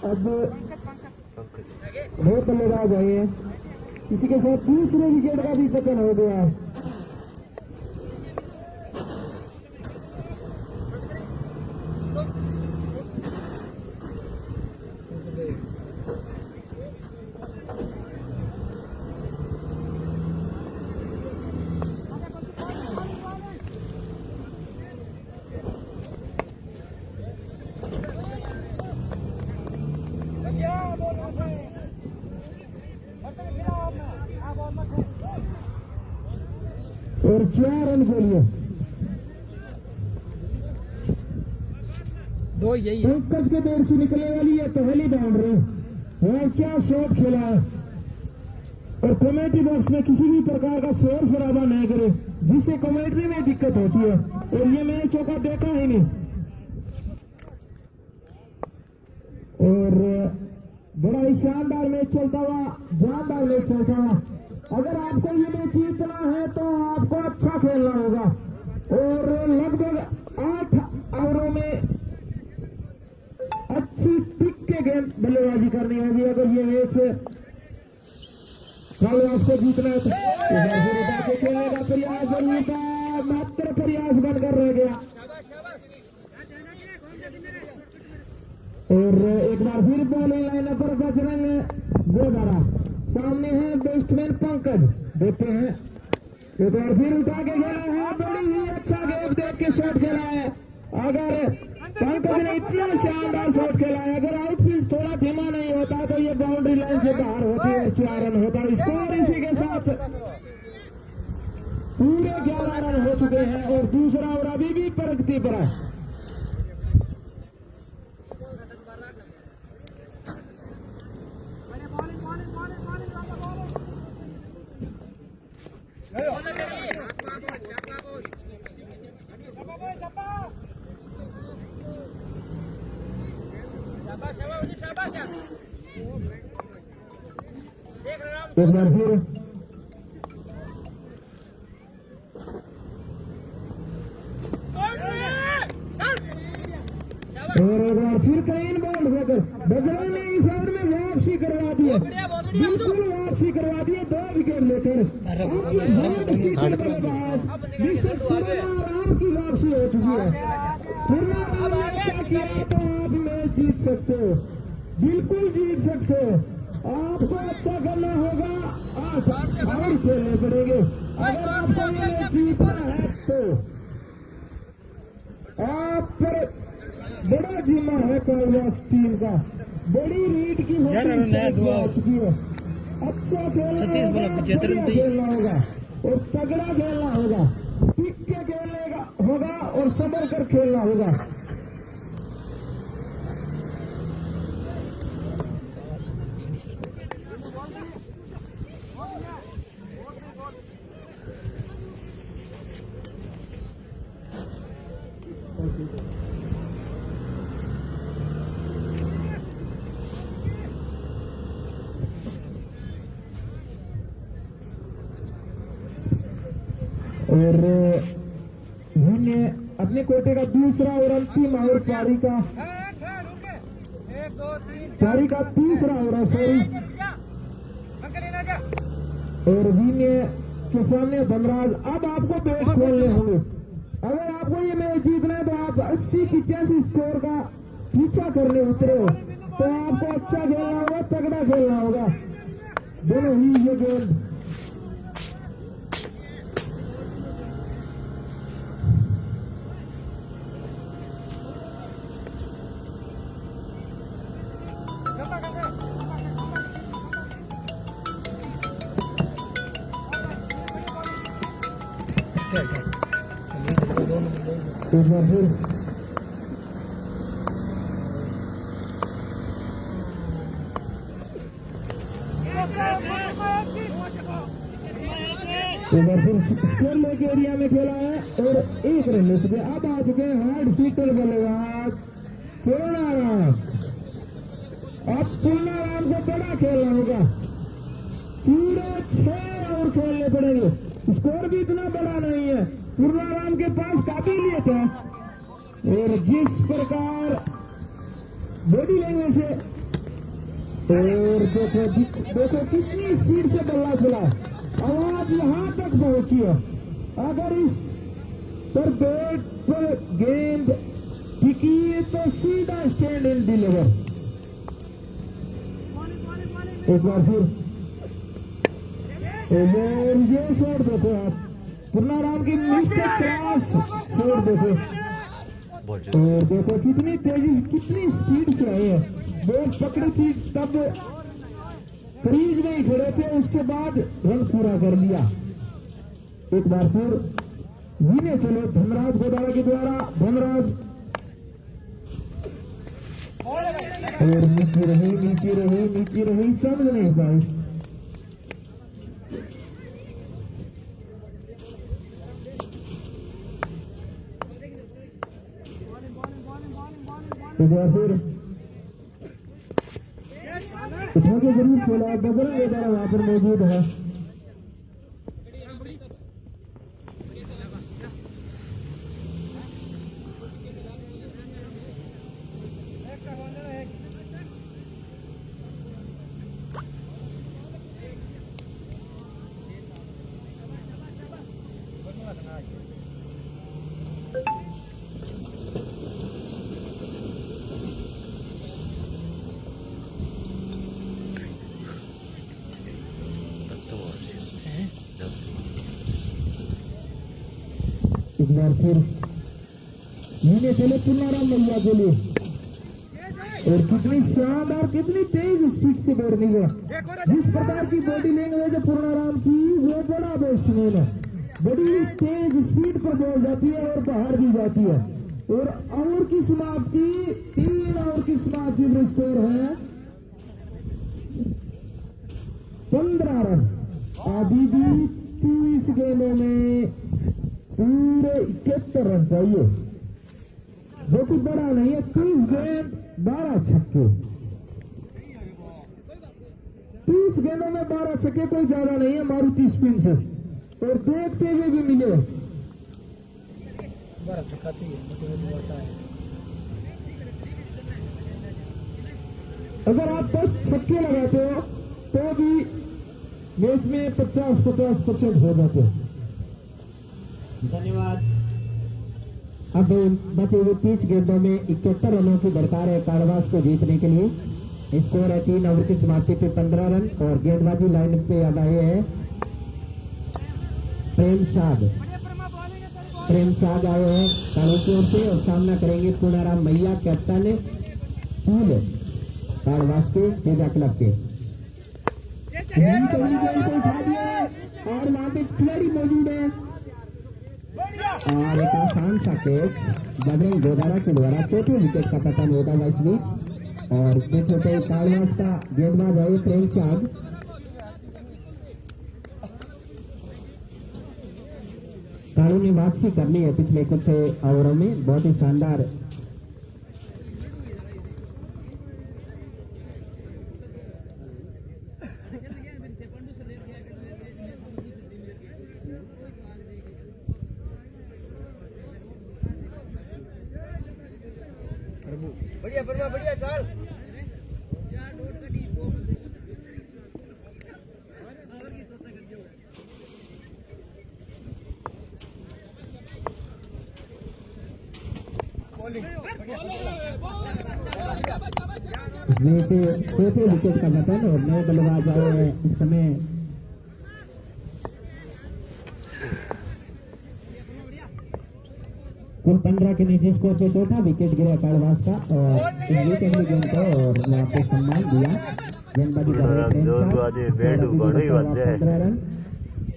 अब बहुत बल्लेबाज आए हैं, किसी के साथ दूसरे विकेट का भी पतन हो गया। और 4 रन के लिए दो यही है। पंकज के देर से निकलने वाली है पहली बाउंड्री। और क्या शॉट खेला है। और कमेटी बॉक्स में किसी भी प्रकार का शोर शराबा नहीं करे, जिससे कमेटी में दिक्कत होती है। और ये मैंने चौका देखा ही नहीं। और बड़ा ही शानदार मैच चलता हुआ, जानदार मैच चलता हुआ। अगर आपको ये मैच जीतना है तो आपको अच्छा खेलना होगा। और लगभग 8 ओवरों में अच्छी टिक के गेंद बल्लेबाजी करनी होगी अगर ये मैच कल आपको जीतना है तो। खेलने का प्रयास जरूर था, मात्र प्रयास बनकर रह गया। और एक बार फिर बॉलिंग लाइन पर बजरंग गोबारा, सामने है बेस्टमैन पंकज। देखते हैं एक बार फिर उठा के खेला है, बड़ी ही अच्छा गेम देख के शॉट खेला है। अगर पंकज ने इतना शानदार शॉट खेला है, अगर आउटफील्ड थोड़ा धीमा नहीं होता तो ये बाउंड्री लाइन से बाहर होती और 4 रन होता। स्कोर इसी के साथ पूरे 11 रन हो चुके हैं और दूसरा ओवर अभी भी प्रगति पर है। एक बार फिर और एक बार फिर कहीं बॉल होकर बजरंग ने इस ओवर में वापसी करवा दी है, बिल्कुल वापसी करवा दी है 2 विकेट लेकर। आराम की वापसी हो चुकी है। टूर्नामेंट में अच्छा किया तो आप मैच जीत सकते हो, बिल्कुल जीत सकते हो। आपको अच्छा करना होगा, 8 और खेलने पड़ेंगे अगर आपको ये मैच जीतना है तो। आप पर बड़ा जिम्मा है कालवास टीम का, बड़ी रीड की चुकी है। अच्छा खेलना होगा और तगड़ा खेलना होगा, टिक के खेलने होगा और संभल कर खेलना होगा। और हमने अपने कोटे का दूसरा और अंतिम ओवर पारी का तीसरा ओवर सॉरी। और विनय के सामने धनराज, अब आपको बैट खोलने होंगे। अगर आपको ये मैच जीतना है तो आप 80-85 स्कोर का पीछा करने उतरे हो तो आपको अच्छा खेलना होगा, तगड़ा खेलना होगा दोनों ही ये गेंद। एक बार फिर स्कोर लेके एरिया में खेला है और 1 रन ले चुके। अब आ चुके हार्ड हिटर बल्लेबाज पूर्णाराम। अब पूर्णाराम को बड़ा खेलना होगा, पूरे 6 राउंड खेलने पड़ेंगे। स्कोर भी इतना बड़ा नहीं है, पूर्णाराम के पास काबिलियत है और जिस प्रकार बॉडी लैंग्वेज है और देखो कितनी स्पीड से बल्ला चला, आवाज यहां तक पहुंची है। अगर इस पर बैट पर गेंद टिकी है तो सीधा स्टैंड इन डिलीवर। एक बार फिर और ये शॉट देखो आप, पूर्णाराम की मिस्टेक क्रॉस शॉट देखो और देखो कितनी तेजी कितनी स्पीड से आए हैं। बॉल पकड़ी थी तब क्रीज में ही खड़े थे, उसके बाद रन पूरा कर लिया। एक बार फिर विने चले धनराज गोदारा के द्वारा। धनराज और नीचे रही समझ नहीं पाई। एक बार फिर उठा के जरूर खेला, बजरंग गोदारा वहां पर मौजूद है। एक बार फिर मैंने चले पूर्णाराम मैया के लिए और कितनी शानदार कितनी तेज स्पीड से दौड़नी है। जिस प्रकार की बॉडी लैंग्वेज है पूर्णाराम की वो बड़ा बैट्समैन है। बड़ी तेज स्पीड पर बॉल जाती है और बाहर भी जाती है। और ओवर की समाप्ति 3 ओवर की समाप्ति में स्कोर है 15 रन। अभी भी 30 गेंदों में पूरे 71 रन चाहिए, जो कि बड़ा नहीं है। 30 गेंद 12 छक्के, 30 गेंदों में 12 छक्के कोई ज्यादा नहीं है मारुति स्पिन से। और देखते हुए भी मिले 12 छक्का चाहिए। अगर आप 10 छक्के लगाते हो तो भी मैच में 50% हो जाते हैं। धन्यवाद। अब बचे हुए 30 गेंदों में 71 रनों की दरकार है कालवास को जीतने के लिए। स्कोर है 3 ओवर की समाप्ति पे 15 रन। और गेंदबाजी लाइन पे अब आए हैं प्रेम साग आए हैं कालों की ओर से और सामना करेंगे पूर्णाराम मैया कैप्टन पूल कालवास के तेजा क्लब के। गेंद को उठा दिया और वहां पे खिलाड़ी मौजूद है और एक आसान सा कैच बजरंग गोदारा के द्वारा 4थे विकेट का पतन होता है इस बीच। और देखो तो कालवास का गेंदबाज है प्रेम साग। कालू ने वापसी कर ली है पिछले कुछ ओवरों में, बहुत ही शानदार बढ़िया चल। इसमें से 4थे विकेट का पतन और नए बल्लेबाज आए हैं इस समय कुल 15 के नीचे स्कोर पे 4था विकेट गिरा कालवास का। और इस विकेट की गेंद को और वहाँ पे सम्मान दिया गेंदबाजी कर रहे हैं 15 रन।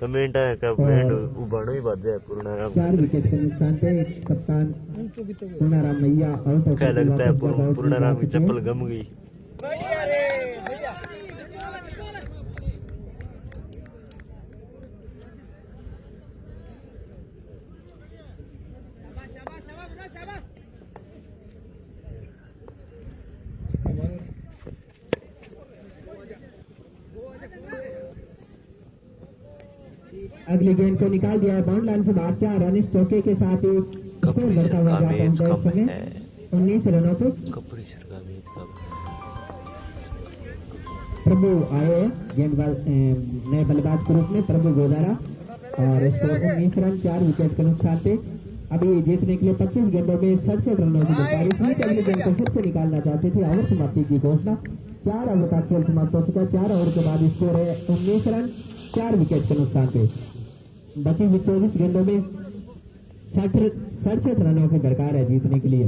कमेंट है का बैंड उबाणो ही बात है पूर्णाराम 4 विकेट के नुकसान पे कप्तान पूर्णाराम मैया आउट होकर क्या लगता है पूर्णाराम की चप्पल गम गई। अगली गेंद को निकाल दिया है बाउंड लाइन से बाहर। 4 रन इस चौके के साथ ही स्कोर बढ़ता हुआ जा पहुंचा इस समय 19 रनों पे। कपड़ी सर का मैच कब प्रभु आए गेंदबाज नए बल्लेबाज के रूप में प्रभु गोदारा और स्कोर 19 रन 4 विकेट के नुकसान पे। अभी जीतने के लिए 25 गेंदों में 67 रनों की दरकार। इसमें अगली गेंद को फिर से निकालना चाहते थे। ओवर समाप्ति की घोषणा। 4 ओवर का खेल समाप्त हो चुका है। 4 ओवर के बाद स्कोर है 19 रन 4 विकेट के नुकसान पे। बची हुई 24 गेंदों में 67 रनों की दरकार है जीतने के लिए।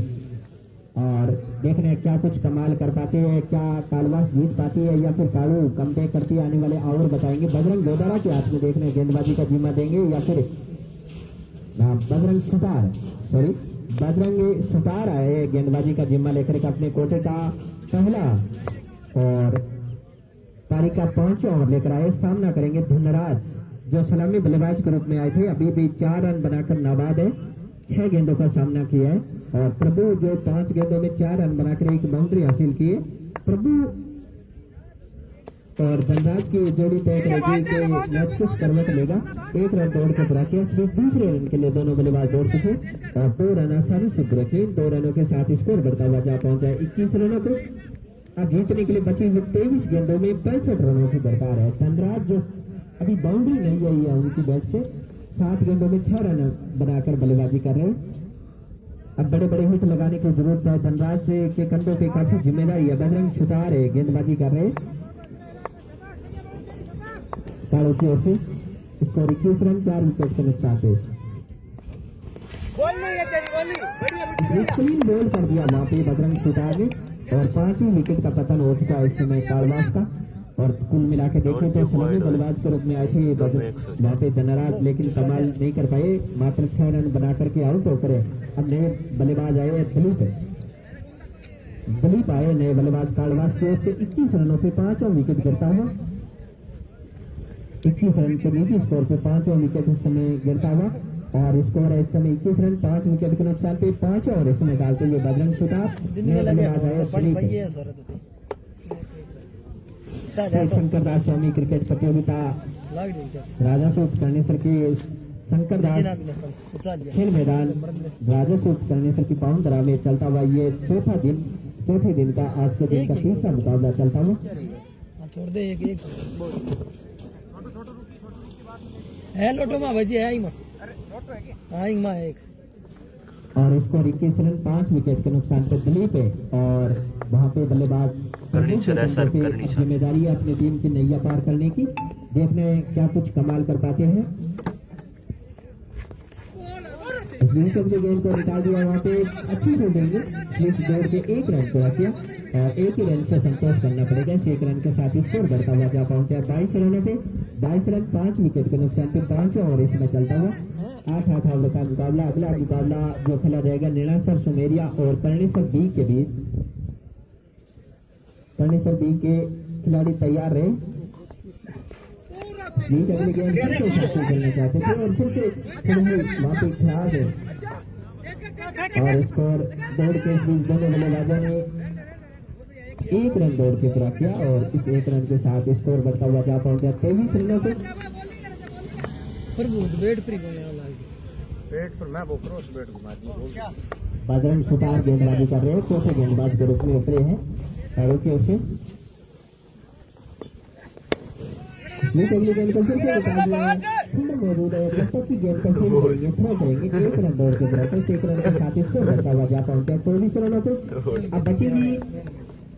और देखने हैं क्या कुछ कमाल कर पाते हैं, क्या कालवास जीत पाती है या फिर कालू कमबैक करती है। आने वाले ओवर बताएंगे। बजरंग गोदारा के हाथ में देखने गेंदबाजी का जिम्मा देंगे या फिर बजरंग सुतार आए गेंदबाजी का जिम्मा लेकर के अपने कोटे का पहला और पारी का 5वां ओवर लेकर आए। सामना करेंगे धनराज जो सलामी बल्लेबाज के रूप में आए थे। अभी भी 4 रन बनाकर नाबाद है। 6 गेंदों का सामना किया है। और प्रभु जो 5 गेंदों में 4 रन बनाकर एक बाउंड्री हासिल की है। प्रभु और धनराज की जोड़ी तय करेगी कि मैच किस करवट लेगा। 1 रन दौड़ के पूरा किया। सिर्फ दूसरे रन के लिए दोनों बल्लेबाज दौड़ चुके और 2 रन आसानी से पूरे किए। 2 रनों के साथ स्कोर बढ़ता हुआ जा पहुंचा है 21 रनों को। अब जीतने के लिए बची हुई 23 गेंदों में 65 रनों की दरकार है। धनराज जो अभी बाउंड्री नहीं आई है उनकी बैट से 7 गेंदों में 6 रन बनाकर बल्लेबाजी कर रहे हैं। अब बड़े बड़े हिट लगाने की जरूरत है। धनराज के कंधों पे काफी जिम्मेदारी है। बजरंग सुतार है गेंदबाजी कर रहे हैं कालों की ओर से। स्कोर 21 रन 4 विकेट के नुकसान पे। क्लीन बॉल कर दिया वहां पे बजरंग सुतार ने और 5वीं विकेट का पतन हो चुका है इस समय कालवास का। और कुल मिला के देखें तो सलामी बल्लेबाज के रूप में आए थे वहां पे धनराज, लेकिन कमाल नहीं कर पाए। मात्र 6 रन बना करके आउट होकर अब नए बल्लेबाज आए दिलीप आए नए बल्लेबाज कालवास की ओर से। 21 रनों पे 5वां विकेट गिरता हुआ। 21 रन के निजी स्कोर पे 5वां विकेट इस समय गिरता हुआ और स्कोर है इस समय 21 रन 5 विकेट के नुकसान पे। 5वां ओवर इसमें डालते हुए बजरंग सुतार नए बल्लेबाज आए शंकर दास स्वामी क्रिकेट प्रतियोगिता राजस्व उपकरणेश्वर की शंकर दास खेल मैदान राजस्व उपकरणेश्वर की पाउंडरा में चलता हुआ ये चौथे दिन का आज के दिन का तीसरा मुकाबला चलता हुआ। छोड़ दे एक है लोटो में बजे है एक और स्कोर 21 रन 5 विकेट के नुकसान पर दिलीप है। और वहां पे बल्लेबाज जिम्मेदारी है अपनी टीम की नैया पार करने की। देखने क्या कुछ कमाल कर पाते हैं। गेंद को निकाल दिया वहां पे अच्छी फील्डिंग स्लिप जोड़ के 1 रन पूरा किया और 1 ही रन से संतोष करना पड़ेगा। 1 रन के साथ स्कोर बढ़ता हुआ जा पहुंचा 22 रनों पे। 22 रन 5 विकेट के नुकसान पे 5वां ओवर इसमें चलता हुआ। 8 ओवर का मुकाबला। अगला मुकाबला जो खेला जाएगा नीलासर सुमेरिया और कर्णेश्वर बी के बीच। कर्णेश्वर बी के खिलाड़ी तैयार रहे। अगली गेंद फिर से साथी खेलना चाहते थे और फिर से वहां पे खराब है और स्कोर दौड़ के इस बीच दोनों बल्लेबाजों ने 1 रन दौड़ के पूरा किया और इस 1 रन के साथ स्कोर बढ़ता हुआ जा पहुंचा 23 रनों पे। बजरंग सुतार गेंदबाजी कर रहे हैं। चौथे गेंदबाज के रूप में उतरे हैं पैरों की ओर से। अगली गेंद को फिर से निकाल दिया मौजूद है। जब तक की गेंद को फिर करेंगे थ्रो करेंगे 1 रन दौड़ के बराबर 1 रन के साथ स्कोर बढ़ता हुआ जा पहुंचा 24 रनों पे। अब बची हुई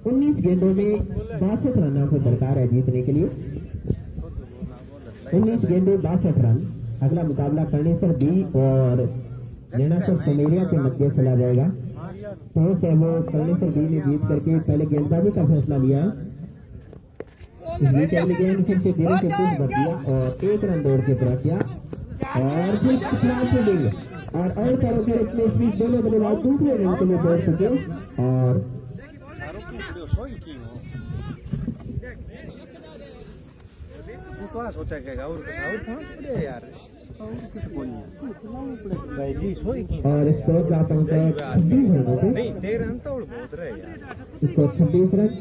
19 गेंदों में 62 रनों की दरकार है जीतने के लिए। 19 गेंदे 62 रन। अगला मुकाबला कर्णेश्वर बी और नीलासर सुमेरिया के मध्य खेला जाएगा। टॉस है वो कर्णेश्वर बी ने जीत करके पहले गेंदबाजी का फैसला लिया है। गेंद फिर से धीरे से पुश कर दिया और 1 रन दौड़ के पूरा किया और फिर और करो के रूप में इस बीच दोनों बल्लेबाज दूसरे रन के लिए दौड़ चुके और सोचा यार और स्कोर जा पहुंचा है 26 रनों पे। स्कोर 26 रन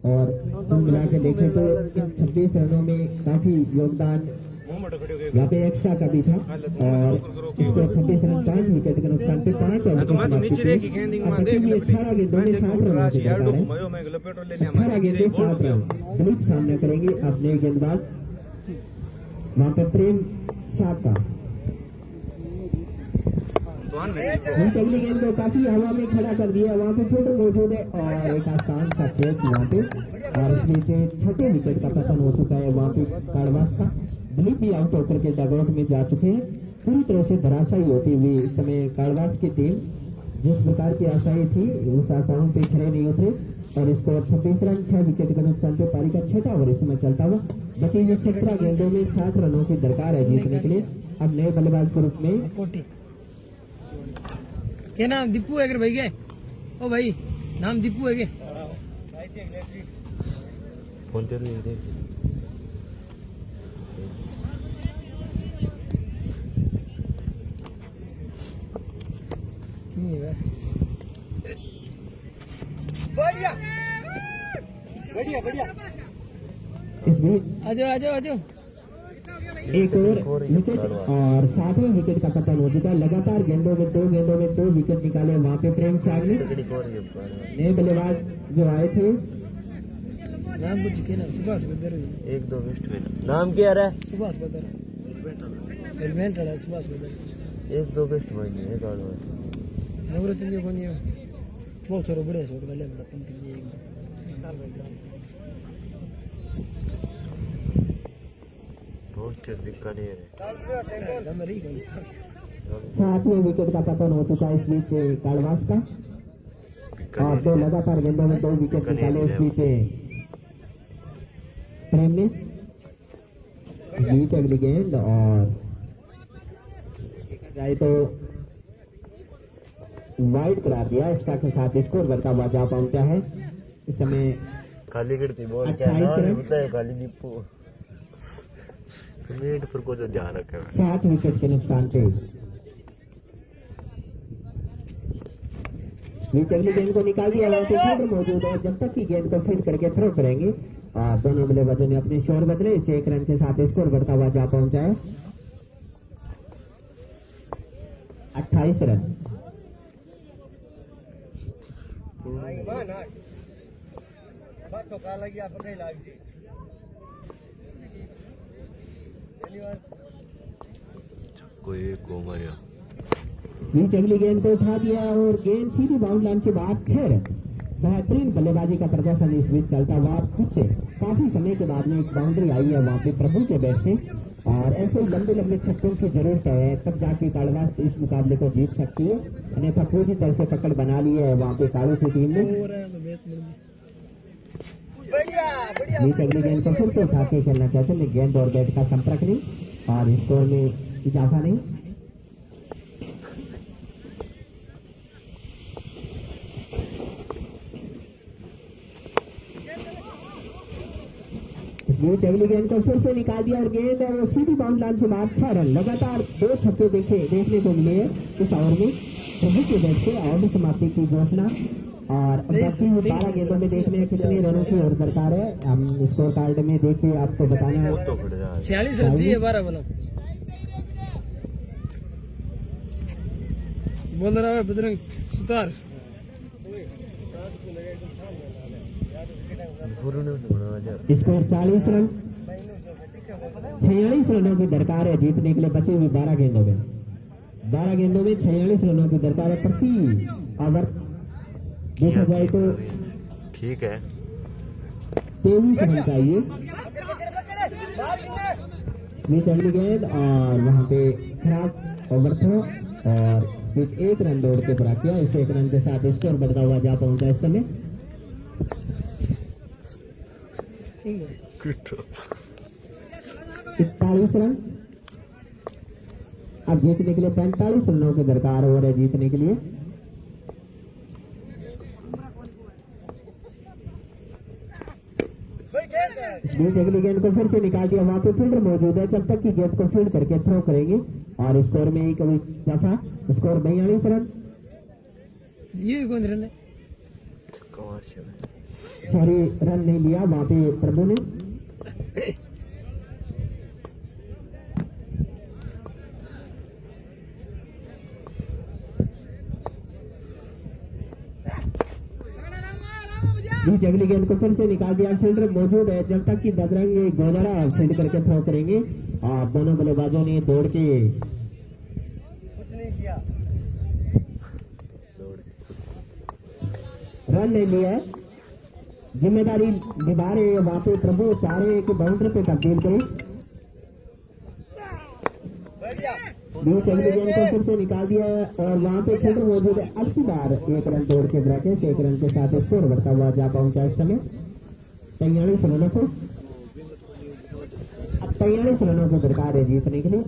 और कुल मिला के देखें तो इन 26 रनों में काफी योगदान यहाँ पे एक्स्ट्रा का भी था और स्कोर 26 रन 5 विकेट के नुकसान पे 5 और 18 गेंदों में 60 रनों की दरकार है। 18 गेंदे 7 रन। दिलीप सामना करेंगे अपने गेंदबाज वहाँ पे प्रेम शाह का। अगली गेंद को काफी हवा में खड़ा कर दिया, वहाँ पे फील्डर मौजूद है और एक आसान सा कैच वहाँ पे और इस बीच छठे विकेट का पतन हो चुका है वहाँ पे काड़वास का। दिलीप भी आउट होकर के डगआउट में जा चुके हैं। पूरी तरह से धराशायी होती हुई इस समय काड़वास की टीम जिस प्रकार की आशाएं थी उस आशाओं पे खड़े नहीं उतरे और स्कोर 26 रन 6 विकेट के नुकसान पे पारी का छठा ओवर इस समय चलता हुआ। बची हुई 17 गेंदों में 60 रनों की दरकार है जीतने के लिए। अब नए बल्लेबाज के रूप में क्या नाम दीपू है भाई के? ओ भाई नाम दीपू है के? फोन कर रही है इस बीच आजो आजो आजो एक और विकेट और 7वें विकेट का पतन हो चुका है। लगातार गेंदों में 2 विकेट निकाले वहाँ पे प्रेम शाह ने। नए बल्लेबाज जो आए थे नाम कुछ के नाम सुभाष बदर 1-2 वेस्ट में नाम क्या रहा है? सुभाष बदर एलिमेंट है सुभाष बदर 1-2 वेस्ट में नहीं है गाड़ो नवरत्न जो कोनी बहुत छोरो बड़े छोरो ले बड़ा पंती जी बहुत दिक्कत नहीं है। 7वें विकेट का पतन हो चुका है इस बीच काड़वास का और 2 लगातार गेंदों में 2 विकेट निकाले इस बीच प्रेम ने। बीच अगली गेंद और जाए तो वाइड करार दिया एक्स्ट्रा के साथ स्कोर बढ़ता हुआ जा पहुंचा है इस समय। खाली गिरती बॉल क्या नाम होता है? खाली दीपू कमेंट पर को जो ध्यान रखे 7 विकेट के नुकसान पे। बीच अगली गेंद को निकाल दिया वहाँ पे फील्डर मौजूद है। जब तक की गेंद को फील्ड करके थ्रो करेंगे दोनों बल्लेबाजों ने अपने शोर बदले। इसे 1 रन के साथ स्कोर बढ़ता हुआ जा पहुंचा है 28 रन। कोई को मारिया इस बीच अगली गेंद को उठा दिया और गेंद सीधी बाउंड लाइन से बाहर 6 रन। बेहतरीन बल्लेबाजी का प्रदर्शन इस बीच चलता हुआ। कुछ काफी समय के बाद में एक बाउंड्री आई है वहाँ पे प्रभु के बैट से और ऐसे ही लंबे लंबे छक्कों की जरूरत है तब जाके काड़वास इस मुकाबले को जीत सकती है। अन्यथा पूरी तरह से पकड़ बना ली है वहाँ पे काड़ू की टीम ने। बीच अगली गेंद को फिर से उठा के खेलना चाहते हैं गेंद और बैट का संपर्क नहीं और स्कोर में इजाफा नहीं। इस बीच अगली गेंद को फिर से निकाल दिया और गेंद है वो सीधी बाउंड लाइन से बाहर 6 रन। लगातार 2 छक्के देखने को मिले इस ओवर में प्रभु के बैट से ओवर समाप्ति की घोषणा और बाकी 12 गेंदों में देखने कितने रनों की और दरकार है हम स्कोर कार्ड में देख के आपको बताना है। 46 रन जी 12 बोलो बोल रहा है बजरंग सुतार। स्कोर 40 रन 46 रनों की दरकार है जीतने के लिए। बचे हुए 12 गेंदों में 46 रनों की दरकार है प्रति ओवर। देखा जाए तो ठीक है 23 रन चाहिए। बीच अगली गेंद और वहां पे खराब ओवर थ्रो और बीच 1 रन दौड़ के पूरा किया। इस 1 रन के साथ स्कोर बढ़ता हुआ जा पहुंचा इस समय 41 रन। अब जीतने के लिए 45 रनों की दरकार हो रहा है जीतने के लिए। इस बीच अगली गेंद को फिर से निकाल दिया, वहां पे फील्डर मौजूद है, जब तक की गेंद को फील्ड करके थ्रो करेंगे और स्कोर में एक दफा स्कोर 42 रन। ये कौन रन है? सॉरी, रन नहीं लिया वहां पे प्रभु ने। बीच अगली गेंद को फिर से निकाल दिया, फील्डर मौजूद है, जब तक कि बजरंग गोजरा फील्ड करके थ्रो करेंगे और दोनों बल्लेबाजों ने दौड़ के रन नहीं लिया है। जिम्मेदारी निभा रहे हैं वहां पे प्रभु, चाह रहे हैं कि बाउंड्री पे तब्दील करें। बीच अगली गेंद को फिर से निकाल दिया है और वहां पे फील्डर मौजूद है। अब की बार एक रन दौड़ के ब्रैकेट 1 रन के साथ स्कोर बढ़ता हुआ जा पहुंचा इस समय 43 रनों को। अब 43 रनों को दरकार है जीतने के लिए।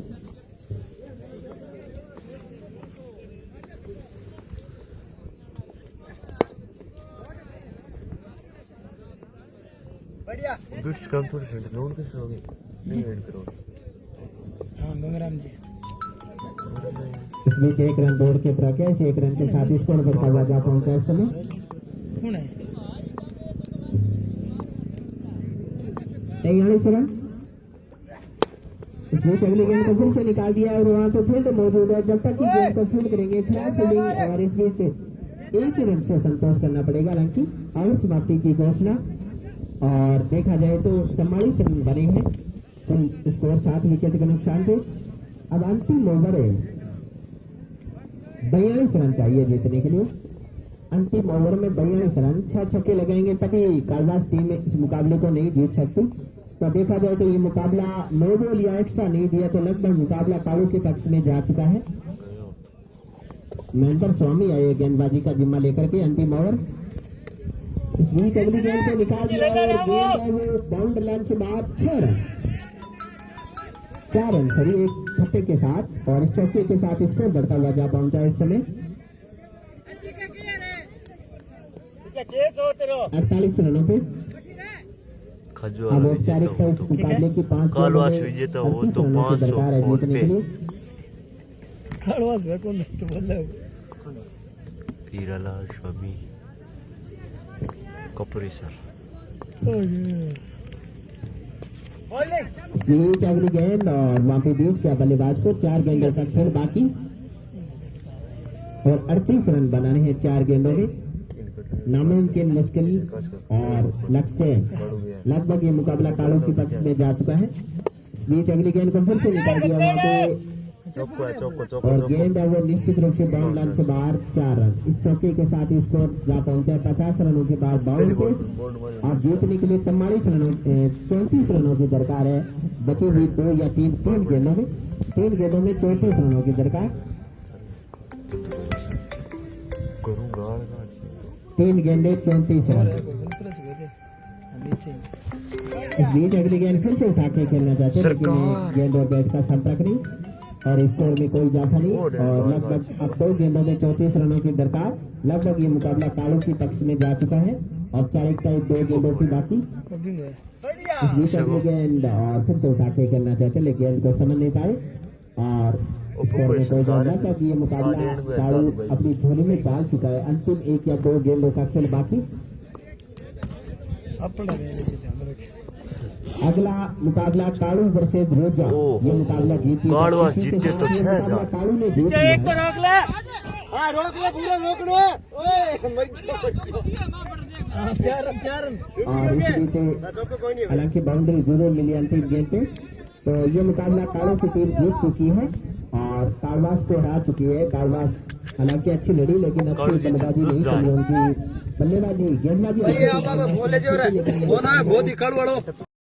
बिट्स कम थोड़ी सेंट नोट किस करोगे? नहीं एड करोगे? हाँ गंगाराम जी। इस बीच 1 रन दौड़ के प्रकाश 1 रन के साथ स्कोर बढ़ता हुआ जा पहुंचा इस समय। कौन है? 43 रन। इस बीच अगली गेंद को फिर से निकाल दिया और वहां तो फील्ड मौजूद है, जब तक कि गेंद को फील्ड करेंगे खिलाफ फील्डिंग और इस बीच 1 रन से संतोष करना पड़ेगा। हालांकि और समाप्ति की घोषणा और देखा जाए तो 44 रन बने हैं, कुल स्कोर 7 विकेट के नुकसान थे। अब अंतिम ओवर है, 42 रन चाहिए जीतने के लिए। अंतिम ओवर में 42 रन, 6 छक्के लगाएंगे तभी कालवास टीम इस मुकाबले को नहीं जीत सकती। तो देखा जाए तो ये मुकाबला 9 बॉल या एक्स्ट्रा नहीं दिया तो लगभग मुकाबला कालू के पक्ष में जा चुका है। मेंटर स्वामी आए गेंदबाजी का जिम्मा लेकर के। अंतिम ओवर, इस बीच अगली गेंद को निकाल दिया और गेंद है वो बाउंड लाइन से बाहर। 4 रन सभी एक छक्के के साथ और इस चौके के साथ स्कोर बढ़ता हुआ जा पहुंचा इस समय 48 रनों पे। अब औपचारिकता इस मुकाबले की 5 कालवास विजेता हो तो 500 दरकार है जीतने के लिए। कालवास में कौन तो बोल रहा है? हीरालाल स्वामी कपूरी सर। बीच अगली गेंद और वहां पे बीच किया बल्लेबाज को। 4 गेंदों का खेल बाकी और 38 रन बनाने हैं 4 गेंदों में। नामुमकिन, मुश्किल और लक्ष्य लगभग ये मुकाबला कालों के पक्ष में जा चुका है। इस बीच अगली गेंद को फिर से निकाल दिया वहां पे और गेंद है वो निश्चित रूप से बाउंड लाइन से बाहर। 4 रन इस चौके के साथ स्कोर जा पहुंचा है 50 रनों के बाद बाउंड पे। और जीतने के लिए 34 रनों की दरकार है। बची हुई 2 या 3 गेंदों में 34 रनों की दरकार। 3 गेंदे 34 रन। इस बीच अगली गेंद फिर से उठा के खेलना चाहते हैं लेकिन गेंद और बैट का संपर्क नहीं और स्कोर में कोई इजाफा नहीं। और लगभग अब 2 गेंदों में 34 रनों की दरकार। लगभग ये मुकाबला कालों की पक्ष में जा चुका है। औपचारिकता 2 गेंदों की बाकी। इस बीच अगली गेंद और फिर से उठा के खेलना चाहते लेकिन गेंद को समझ नहीं पाए और स्कोर में कोई इजाफा था कि ये मुकाबला कालू अपनी झोली में डाल चुका है। अंतिम 1 या 2 गेंदों का खेल बाकी। अगला मुकाबला कालू वर्सेज रोजा। ये मुकाबला जीती तो 6 था। कालू ने जीत लिया एक तो रोक ले, हाँ रोक ले, पूरा रोक लो। और इस बीच हालांकि बाउंड्री जरूर मिली अंतिम गेंद पे। तो ये मुकाबला कालों की टीम जीत चुकी है और कालवास को हरा चुकी है। कालवास हालांकि अच्छी लड़ी लेकिन अच्छी बल्लेबाजी नहीं चली उनकी। बल्लेबाजी गेंदबाजी बहुत ही कड़वाड़ो।